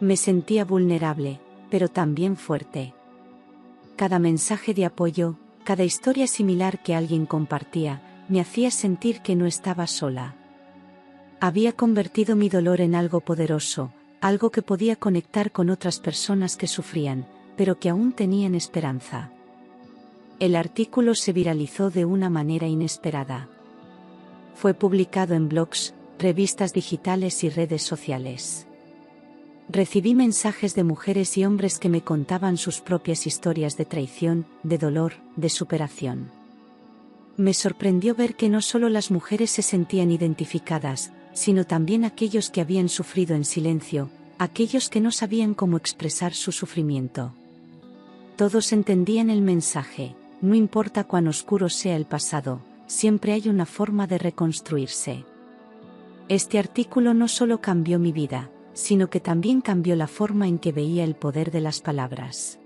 Me sentía vulnerable, pero también fuerte. Cada mensaje de apoyo, cada historia similar que alguien compartía, me hacía sentir que no estaba sola. Había convertido mi dolor en algo poderoso, algo que podía conectar con otras personas que sufrían, pero que aún tenían esperanza. El artículo se viralizó de una manera inesperada. Fue publicado en blogs, revistas digitales y redes sociales. Recibí mensajes de mujeres y hombres que me contaban sus propias historias de traición, de dolor, de superación. Me sorprendió ver que no solo las mujeres se sentían identificadas, sino también aquellos que habían sufrido en silencio, aquellos que no sabían cómo expresar su sufrimiento. Todos entendían el mensaje: no importa cuán oscuro sea el pasado, siempre hay una forma de reconstruirse. Este artículo no solo cambió mi vida, sino que también cambió la forma en que veía el poder de las palabras.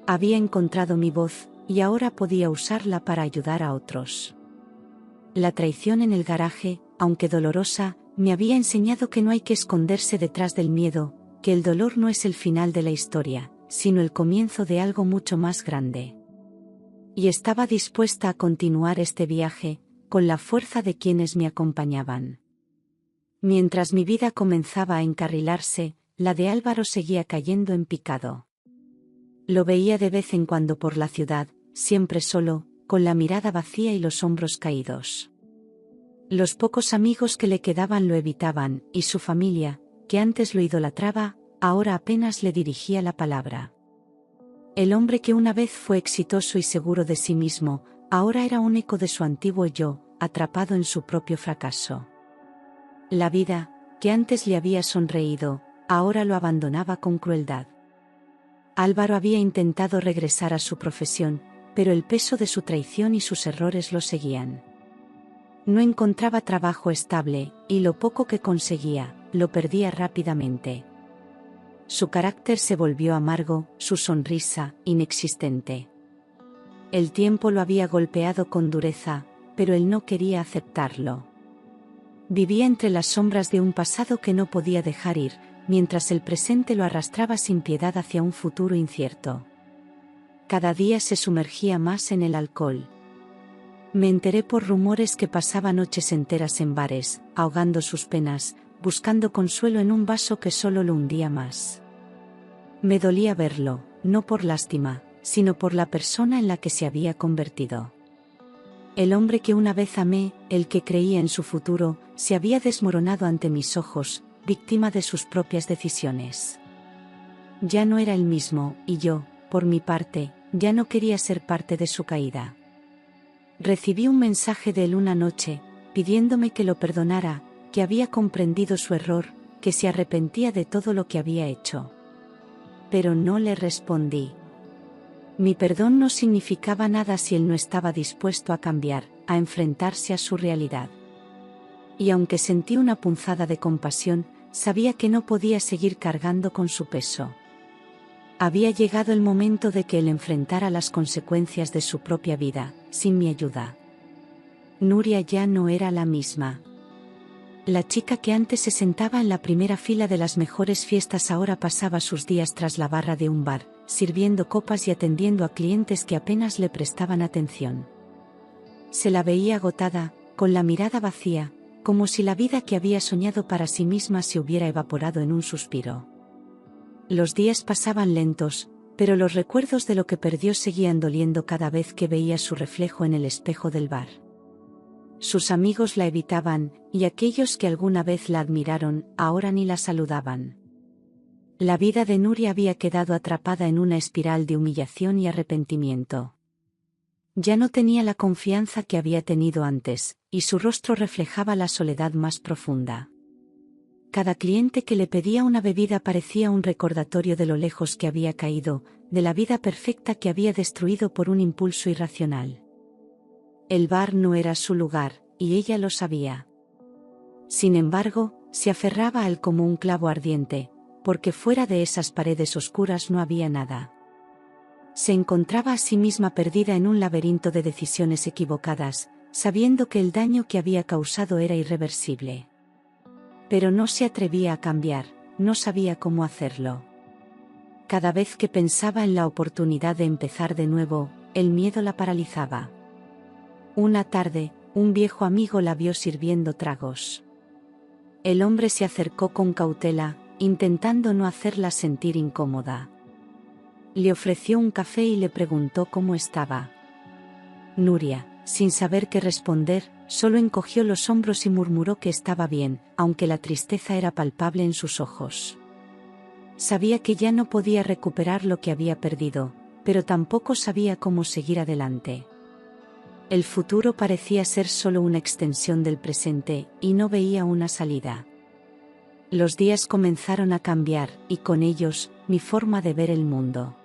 Había encontrado mi voz, y ahora podía usarla para ayudar a otros. La traición en el garaje, aunque dolorosa, me había enseñado que no hay que esconderse detrás del miedo, que el dolor no es el final de la historia, sino el comienzo de algo mucho más grande. Y estaba dispuesta a continuar este viaje, con la fuerza de quienes me acompañaban. Mientras mi vida comenzaba a encarrilarse, la de Álvaro seguía cayendo en picado. Lo veía de vez en cuando por la ciudad, siempre solo, con la mirada vacía y los hombros caídos. Los pocos amigos que le quedaban lo evitaban, y su familia, que antes lo idolatraba, ahora apenas le dirigía la palabra. El hombre que una vez fue exitoso y seguro de sí mismo, ahora era un eco de su antiguo yo, atrapado en su propio fracaso. La vida, que antes le había sonreído, ahora lo abandonaba con crueldad. Álvaro había intentado regresar a su profesión, pero el peso de su traición y sus errores lo seguían. No encontraba trabajo estable, y lo poco que conseguía, lo perdía rápidamente. Su carácter se volvió amargo, su sonrisa, inexistente. El tiempo lo había golpeado con dureza, pero él no quería aceptarlo. Vivía entre las sombras de un pasado que no podía dejar ir, mientras el presente lo arrastraba sin piedad hacia un futuro incierto. Cada día se sumergía más en el alcohol. Me enteré por rumores que pasaba noches enteras en bares, ahogando sus penas, buscando consuelo en un vaso que solo lo hundía más. Me dolía verlo, no por lástima, sino por la persona en la que se había convertido. El hombre que una vez amé, el que creía en su futuro, se había desmoronado ante mis ojos, víctima de sus propias decisiones. Ya no era el mismo, y yo, por mi parte, ya no quería ser parte de su caída. Recibí un mensaje de él una noche, pidiéndome que lo perdonara, que había comprendido su error, que se arrepentía de todo lo que había hecho. Pero no le respondí. Mi perdón no significaba nada si él no estaba dispuesto a cambiar, a enfrentarse a su realidad. Y aunque sentí una punzada de compasión, sabía que no podía seguir cargando con su peso. Había llegado el momento de que él enfrentara las consecuencias de su propia vida, sin mi ayuda. Nuria ya no era la misma. La chica que antes se sentaba en la primera fila de las mejores fiestas ahora pasaba sus días tras la barra de un bar, sirviendo copas y atendiendo a clientes que apenas le prestaban atención. Se la veía agotada, con la mirada vacía, como si la vida que había soñado para sí misma se hubiera evaporado en un suspiro. Los días pasaban lentos, pero los recuerdos de lo que perdió seguían doliendo cada vez que veía su reflejo en el espejo del bar. Sus amigos la evitaban, y aquellos que alguna vez la admiraron, ahora ni la saludaban. La vida de Nuria había quedado atrapada en una espiral de humillación y arrepentimiento. Ya no tenía la confianza que había tenido antes, y su rostro reflejaba la soledad más profunda. Cada cliente que le pedía una bebida parecía un recordatorio de lo lejos que había caído, de la vida perfecta que había destruido por un impulso irracional. El bar no era su lugar, y ella lo sabía. Sin embargo, se aferraba a él como un clavo ardiente, porque fuera de esas paredes oscuras no había nada. Se encontraba a sí misma perdida en un laberinto de decisiones equivocadas, sabiendo que el daño que había causado era irreversible. Pero no se atrevía a cambiar, no sabía cómo hacerlo. Cada vez que pensaba en la oportunidad de empezar de nuevo, el miedo la paralizaba. Una tarde, un viejo amigo la vio sirviendo tragos. El hombre se acercó con cautela, intentando no hacerla sentir incómoda. Le ofreció un café y le preguntó cómo estaba. Nuria, sin saber qué responder, solo encogió los hombros y murmuró que estaba bien, aunque la tristeza era palpable en sus ojos. Sabía que ya no podía recuperar lo que había perdido, pero tampoco sabía cómo seguir adelante. El futuro parecía ser solo una extensión del presente, y no veía una salida. Los días comenzaron a cambiar, y con ellos, mi forma de ver el mundo.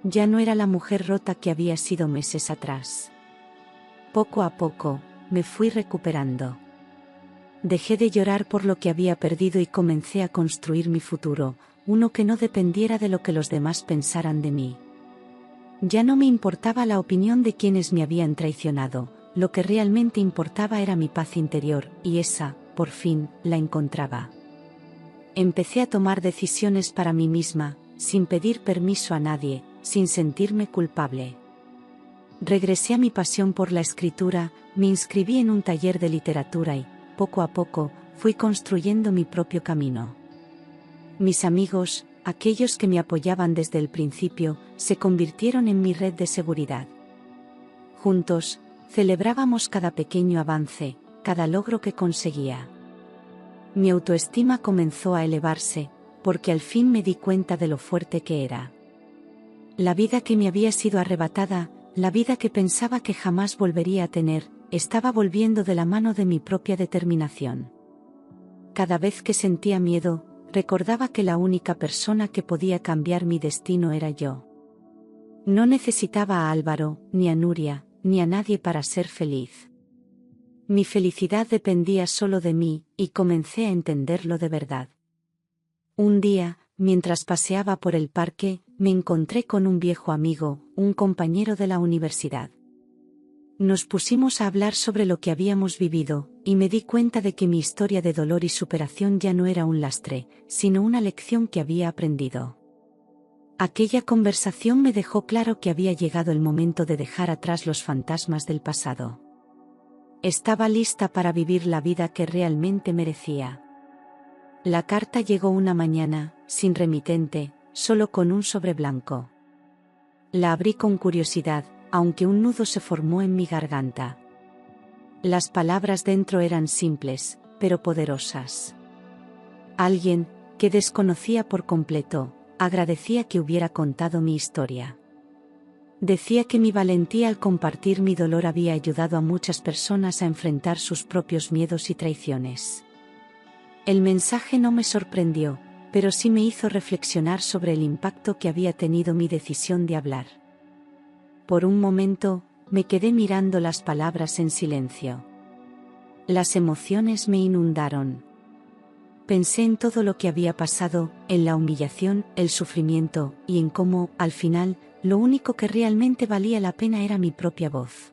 Ya no era la mujer rota que había sido meses atrás. Poco a poco, me fui recuperando. Dejé de llorar por lo que había perdido y comencé a construir mi futuro, uno que no dependiera de lo que los demás pensaran de mí. Ya no me importaba la opinión de quienes me habían traicionado, lo que realmente importaba era mi paz interior, y esa, por fin, la encontraba. Empecé a tomar decisiones para mí misma, sin pedir permiso a nadie, sin sentirme culpable. Regresé a mi pasión por la escritura, me inscribí en un taller de literatura y, poco a poco, fui construyendo mi propio camino. Mis amigos, aquellos que me apoyaban desde el principio, se convirtieron en mi red de seguridad. Juntos, celebrábamos cada pequeño avance, cada logro que conseguía. Mi autoestima comenzó a elevarse, porque al fin me di cuenta de lo fuerte que era. La vida que me había sido arrebatada, la vida que pensaba que jamás volvería a tener, estaba volviendo de la mano de mi propia determinación. Cada vez que sentía miedo, recordaba que la única persona que podía cambiar mi destino era yo. No necesitaba a Álvaro, ni a Nuria, ni a nadie para ser feliz. Mi felicidad dependía solo de mí, y comencé a entenderlo de verdad. Un día, mientras paseaba por el parque, me encontré con un viejo amigo, un compañero de la universidad. Nos pusimos a hablar sobre lo que habíamos vivido, y me di cuenta de que mi historia de dolor y superación ya no era un lastre, sino una lección que había aprendido. Aquella conversación me dejó claro que había llegado el momento de dejar atrás los fantasmas del pasado. Estaba lista para vivir la vida que realmente merecía. La carta llegó una mañana, sin remitente, solo con un sobre blanco. La abrí con curiosidad, aunque un nudo se formó en mi garganta. Las palabras dentro eran simples, pero poderosas. Alguien, que desconocía por completo, agradecía que hubiera contado mi historia. Decía que mi valentía al compartir mi dolor había ayudado a muchas personas a enfrentar sus propios miedos y traiciones. El mensaje no me sorprendió, pero sí me hizo reflexionar sobre el impacto que había tenido mi decisión de hablar. Por un momento, me quedé mirando las palabras en silencio. Las emociones me inundaron. Pensé en todo lo que había pasado, en la humillación, el sufrimiento, y en cómo, al final, lo único que realmente valía la pena era mi propia voz.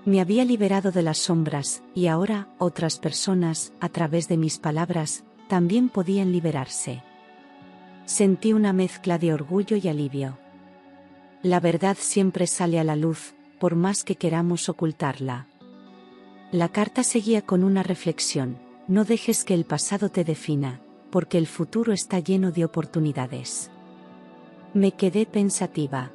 Me había liberado de las sombras, y ahora, otras personas, a través de mis palabras, también podían liberarse. Sentí una mezcla de orgullo y alivio. La verdad siempre sale a la luz, por más que queramos ocultarla. La carta seguía con una reflexión: no dejes que el pasado te defina, porque el futuro está lleno de oportunidades. Me quedé pensativa.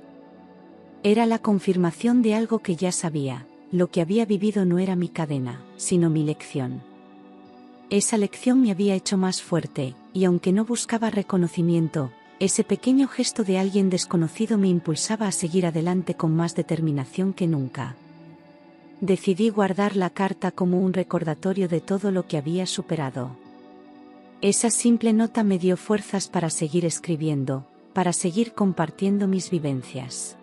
Era la confirmación de algo que ya sabía: lo que había vivido no era mi cadena, sino mi lección. Esa lección me había hecho más fuerte, y aunque no buscaba reconocimiento, ese pequeño gesto de alguien desconocido me impulsaba a seguir adelante con más determinación que nunca. Decidí guardar la carta como un recordatorio de todo lo que había superado. Esa simple nota me dio fuerzas para seguir escribiendo, para seguir compartiendo mis vivencias.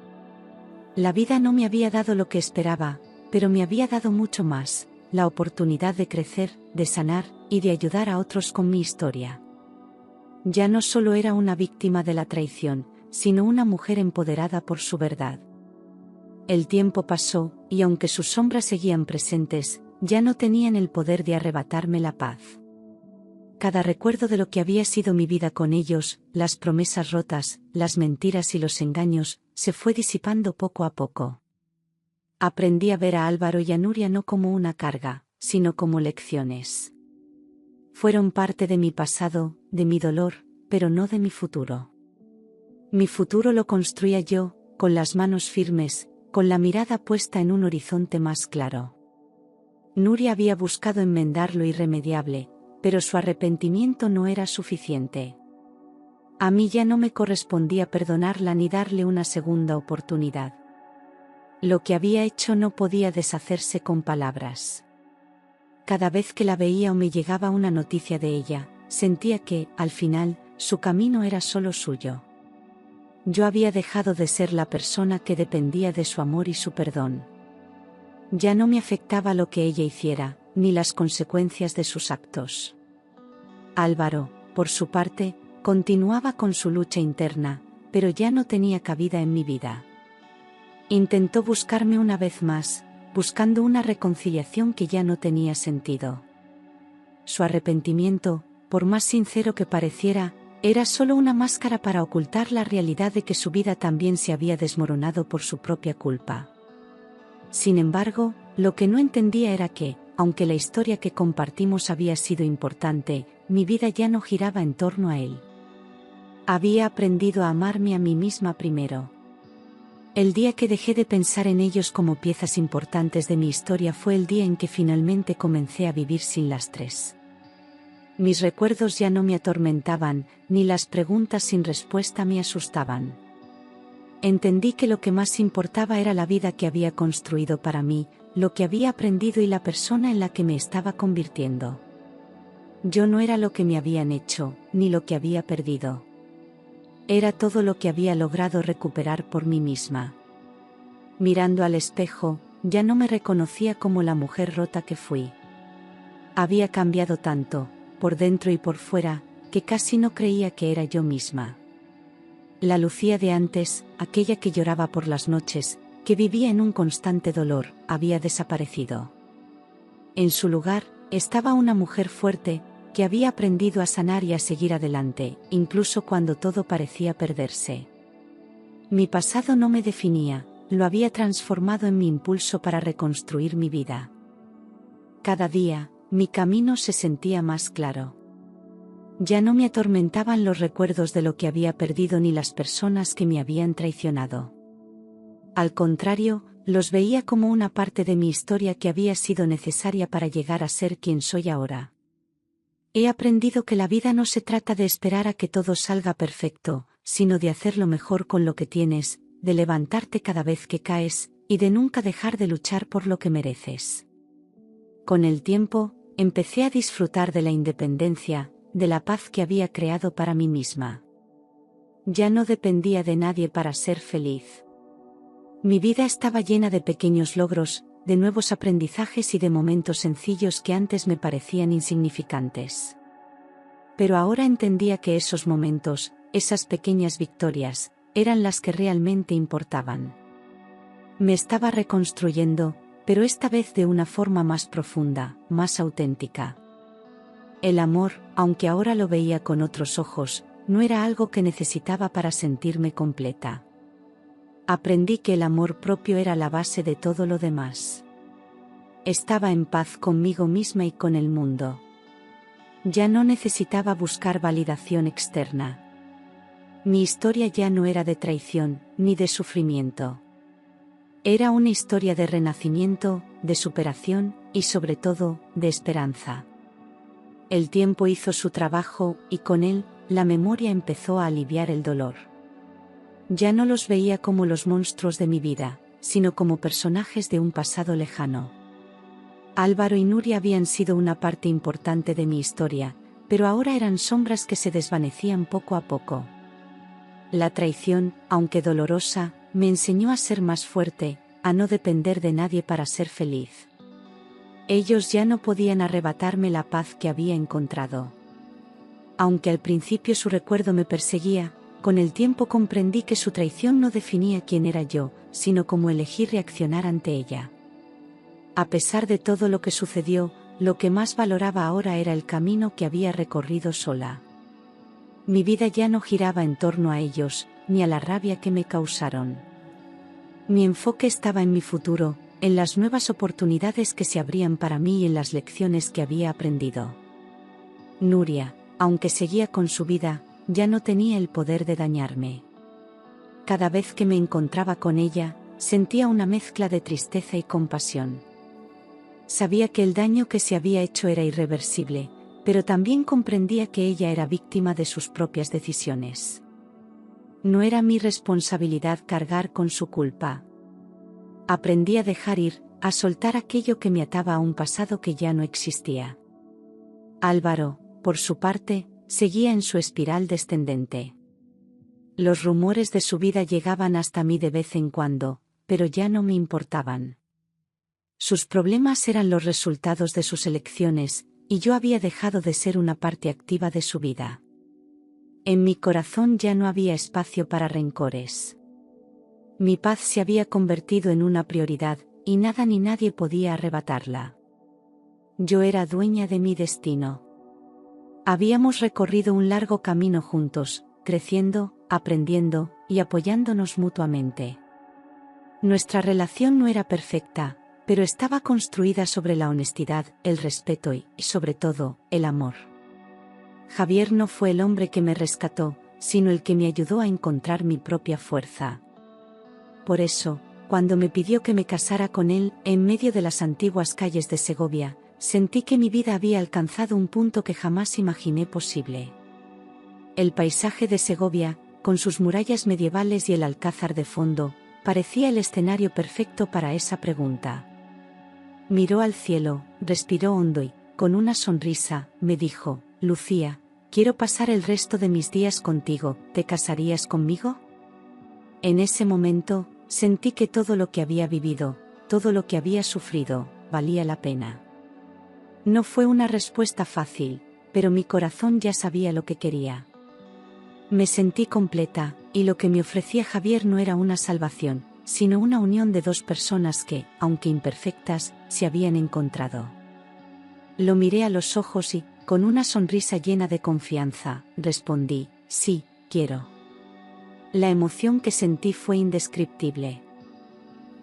La vida no me había dado lo que esperaba, pero me había dado mucho más: la oportunidad de crecer, de sanar, y de ayudar a otros con mi historia. Ya no solo era una víctima de la traición, sino una mujer empoderada por su verdad. El tiempo pasó, y aunque sus sombras seguían presentes, ya no tenían el poder de arrebatarme la paz. Cada recuerdo de lo que había sido mi vida con ellos, las promesas rotas, las mentiras y los engaños, se fue disipando poco a poco. Aprendí a ver a Álvaro y a Nuria no como una carga, sino como lecciones. Fueron parte de mi pasado, de mi dolor, pero no de mi futuro. Mi futuro lo construía yo, con las manos firmes, con la mirada puesta en un horizonte más claro. Nuria había buscado enmendar lo irremediable, pero su arrepentimiento no era suficiente. A mí ya no me correspondía perdonarla ni darle una segunda oportunidad. Lo que había hecho no podía deshacerse con palabras. Cada vez que la veía o me llegaba una noticia de ella, sentía que, al final, su camino era solo suyo. Yo había dejado de ser la persona que dependía de su amor y su perdón. Ya no me afectaba lo que ella hiciera, ni las consecuencias de sus actos. Álvaro, por su parte, continuaba con su lucha interna, pero ya no tenía cabida en mi vida. Intentó buscarme una vez más, buscando una reconciliación que ya no tenía sentido. Su arrepentimiento, por más sincero que pareciera, era solo una máscara para ocultar la realidad de que su vida también se había desmoronado por su propia culpa. Sin embargo, lo que no entendía era que, aunque la historia que compartimos había sido importante, mi vida ya no giraba en torno a él. Había aprendido a amarme a mí misma primero. El día que dejé de pensar en ellos como piezas importantes de mi historia fue el día en que finalmente comencé a vivir sin lastres. Mis recuerdos ya no me atormentaban, ni las preguntas sin respuesta me asustaban. Entendí que lo que más importaba era la vida que había construido para mí, lo que había aprendido y la persona en la que me estaba convirtiendo. Yo no era lo que me habían hecho, ni lo que había perdido. Era todo lo que había logrado recuperar por mí misma. Mirando al espejo, ya no me reconocía como la mujer rota que fui. Había cambiado tanto, por dentro y por fuera, que casi no creía que era yo misma. La Lucía de antes, aquella que lloraba por las noches, que vivía en un constante dolor, había desaparecido. En su lugar, estaba una mujer fuerte, que había aprendido a sanar y a seguir adelante, incluso cuando todo parecía perderse. Mi pasado no me definía, lo había transformado en mi impulso para reconstruir mi vida. Cada día, mi camino se sentía más claro. Ya no me atormentaban los recuerdos de lo que había perdido ni las personas que me habían traicionado. Al contrario, los veía como una parte de mi historia que había sido necesaria para llegar a ser quien soy ahora. He aprendido que la vida no se trata de esperar a que todo salga perfecto, sino de hacerlo mejor con lo que tienes, de levantarte cada vez que caes, y de nunca dejar de luchar por lo que mereces. Con el tiempo, empecé a disfrutar de la independencia, de la paz que había creado para mí misma. Ya no dependía de nadie para ser feliz. Mi vida estaba llena de pequeños logros, de nuevos aprendizajes y de momentos sencillos que antes me parecían insignificantes. Pero ahora entendía que esos momentos, esas pequeñas victorias, eran las que realmente importaban. Me estaba reconstruyendo, pero esta vez de una forma más profunda, más auténtica. El amor, aunque ahora lo veía con otros ojos, no era algo que necesitaba para sentirme completa. Aprendí que el amor propio era la base de todo lo demás. Estaba en paz conmigo misma y con el mundo. Ya no necesitaba buscar validación externa. Mi historia ya no era de traición, ni de sufrimiento. Era una historia de renacimiento, de superación, y sobre todo, de esperanza. El tiempo hizo su trabajo, y con él, la memoria empezó a aliviar el dolor. Ya no los veía como los monstruos de mi vida, sino como personajes de un pasado lejano. Álvaro y Nuria habían sido una parte importante de mi historia, pero ahora eran sombras que se desvanecían poco a poco. La traición, aunque dolorosa, me enseñó a ser más fuerte, a no depender de nadie para ser feliz. Ellos ya no podían arrebatarme la paz que había encontrado. Aunque al principio su recuerdo me perseguía, con el tiempo comprendí que su traición no definía quién era yo, sino cómo elegí reaccionar ante ella. A pesar de todo lo que sucedió, lo que más valoraba ahora era el camino que había recorrido sola. Mi vida ya no giraba en torno a ellos, ni a la rabia que me causaron. Mi enfoque estaba en mi futuro, en las nuevas oportunidades que se abrían para mí y en las lecciones que había aprendido. Nuria, aunque seguía con su vida, ya no tenía el poder de dañarme. Cada vez que me encontraba con ella, sentía una mezcla de tristeza y compasión. Sabía que el daño que se había hecho era irreversible, pero también comprendía que ella era víctima de sus propias decisiones. No era mi responsabilidad cargar con su culpa. Aprendí a dejar ir, a soltar aquello que me ataba a un pasado que ya no existía. Álvaro, por su parte, seguía en su espiral descendente. Los rumores de su vida llegaban hasta mí de vez en cuando, pero ya no me importaban. Sus problemas eran los resultados de sus elecciones, y yo había dejado de ser una parte activa de su vida. En mi corazón ya no había espacio para rencores. Mi paz se había convertido en una prioridad, y nada ni nadie podía arrebatarla. Yo era dueña de mi destino. Habíamos recorrido un largo camino juntos, creciendo, aprendiendo, y apoyándonos mutuamente. Nuestra relación no era perfecta, pero estaba construida sobre la honestidad, el respeto y, sobre todo, el amor. Javier no fue el hombre que me rescató, sino el que me ayudó a encontrar mi propia fuerza. Por eso, cuando me pidió que me casara con él, en medio de las antiguas calles de Segovia, sentí que mi vida había alcanzado un punto que jamás imaginé posible. El paisaje de Segovia, con sus murallas medievales y el alcázar de fondo, parecía el escenario perfecto para esa pregunta. Miró al cielo, respiró hondo y, con una sonrisa, me dijo: Lucía, quiero pasar el resto de mis días contigo, ¿te casarías conmigo? En ese momento, sentí que todo lo que había vivido, todo lo que había sufrido, valía la pena. No fue una respuesta fácil, pero mi corazón ya sabía lo que quería. Me sentí completa, y lo que me ofrecía Javier no era una salvación, sino una unión de dos personas que, aunque imperfectas, se habían encontrado. Lo miré a los ojos y, con una sonrisa llena de confianza, respondí: sí, quiero. La emoción que sentí fue indescriptible.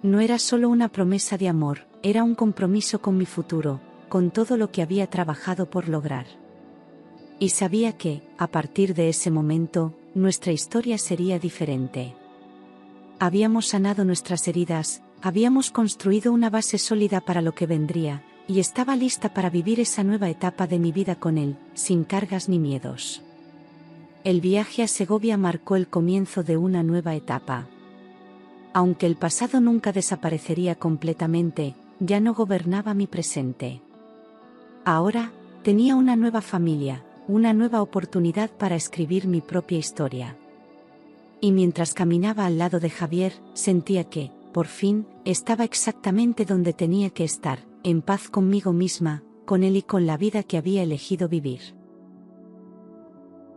No era solo una promesa de amor, era un compromiso con mi futuro, con todo lo que había trabajado por lograr. Y sabía que, a partir de ese momento, nuestra historia sería diferente. Habíamos sanado nuestras heridas, habíamos construido una base sólida para lo que vendría, y estaba lista para vivir esa nueva etapa de mi vida con él, sin cargas ni miedos. El viaje a Segovia marcó el comienzo de una nueva etapa. Aunque el pasado nunca desaparecería completamente, ya no gobernaba mi presente. Ahora, tenía una nueva familia, una nueva oportunidad para escribir mi propia historia. Y mientras caminaba al lado de Javier, sentía que, por fin, estaba exactamente donde tenía que estar, en paz conmigo misma, con él y con la vida que había elegido vivir.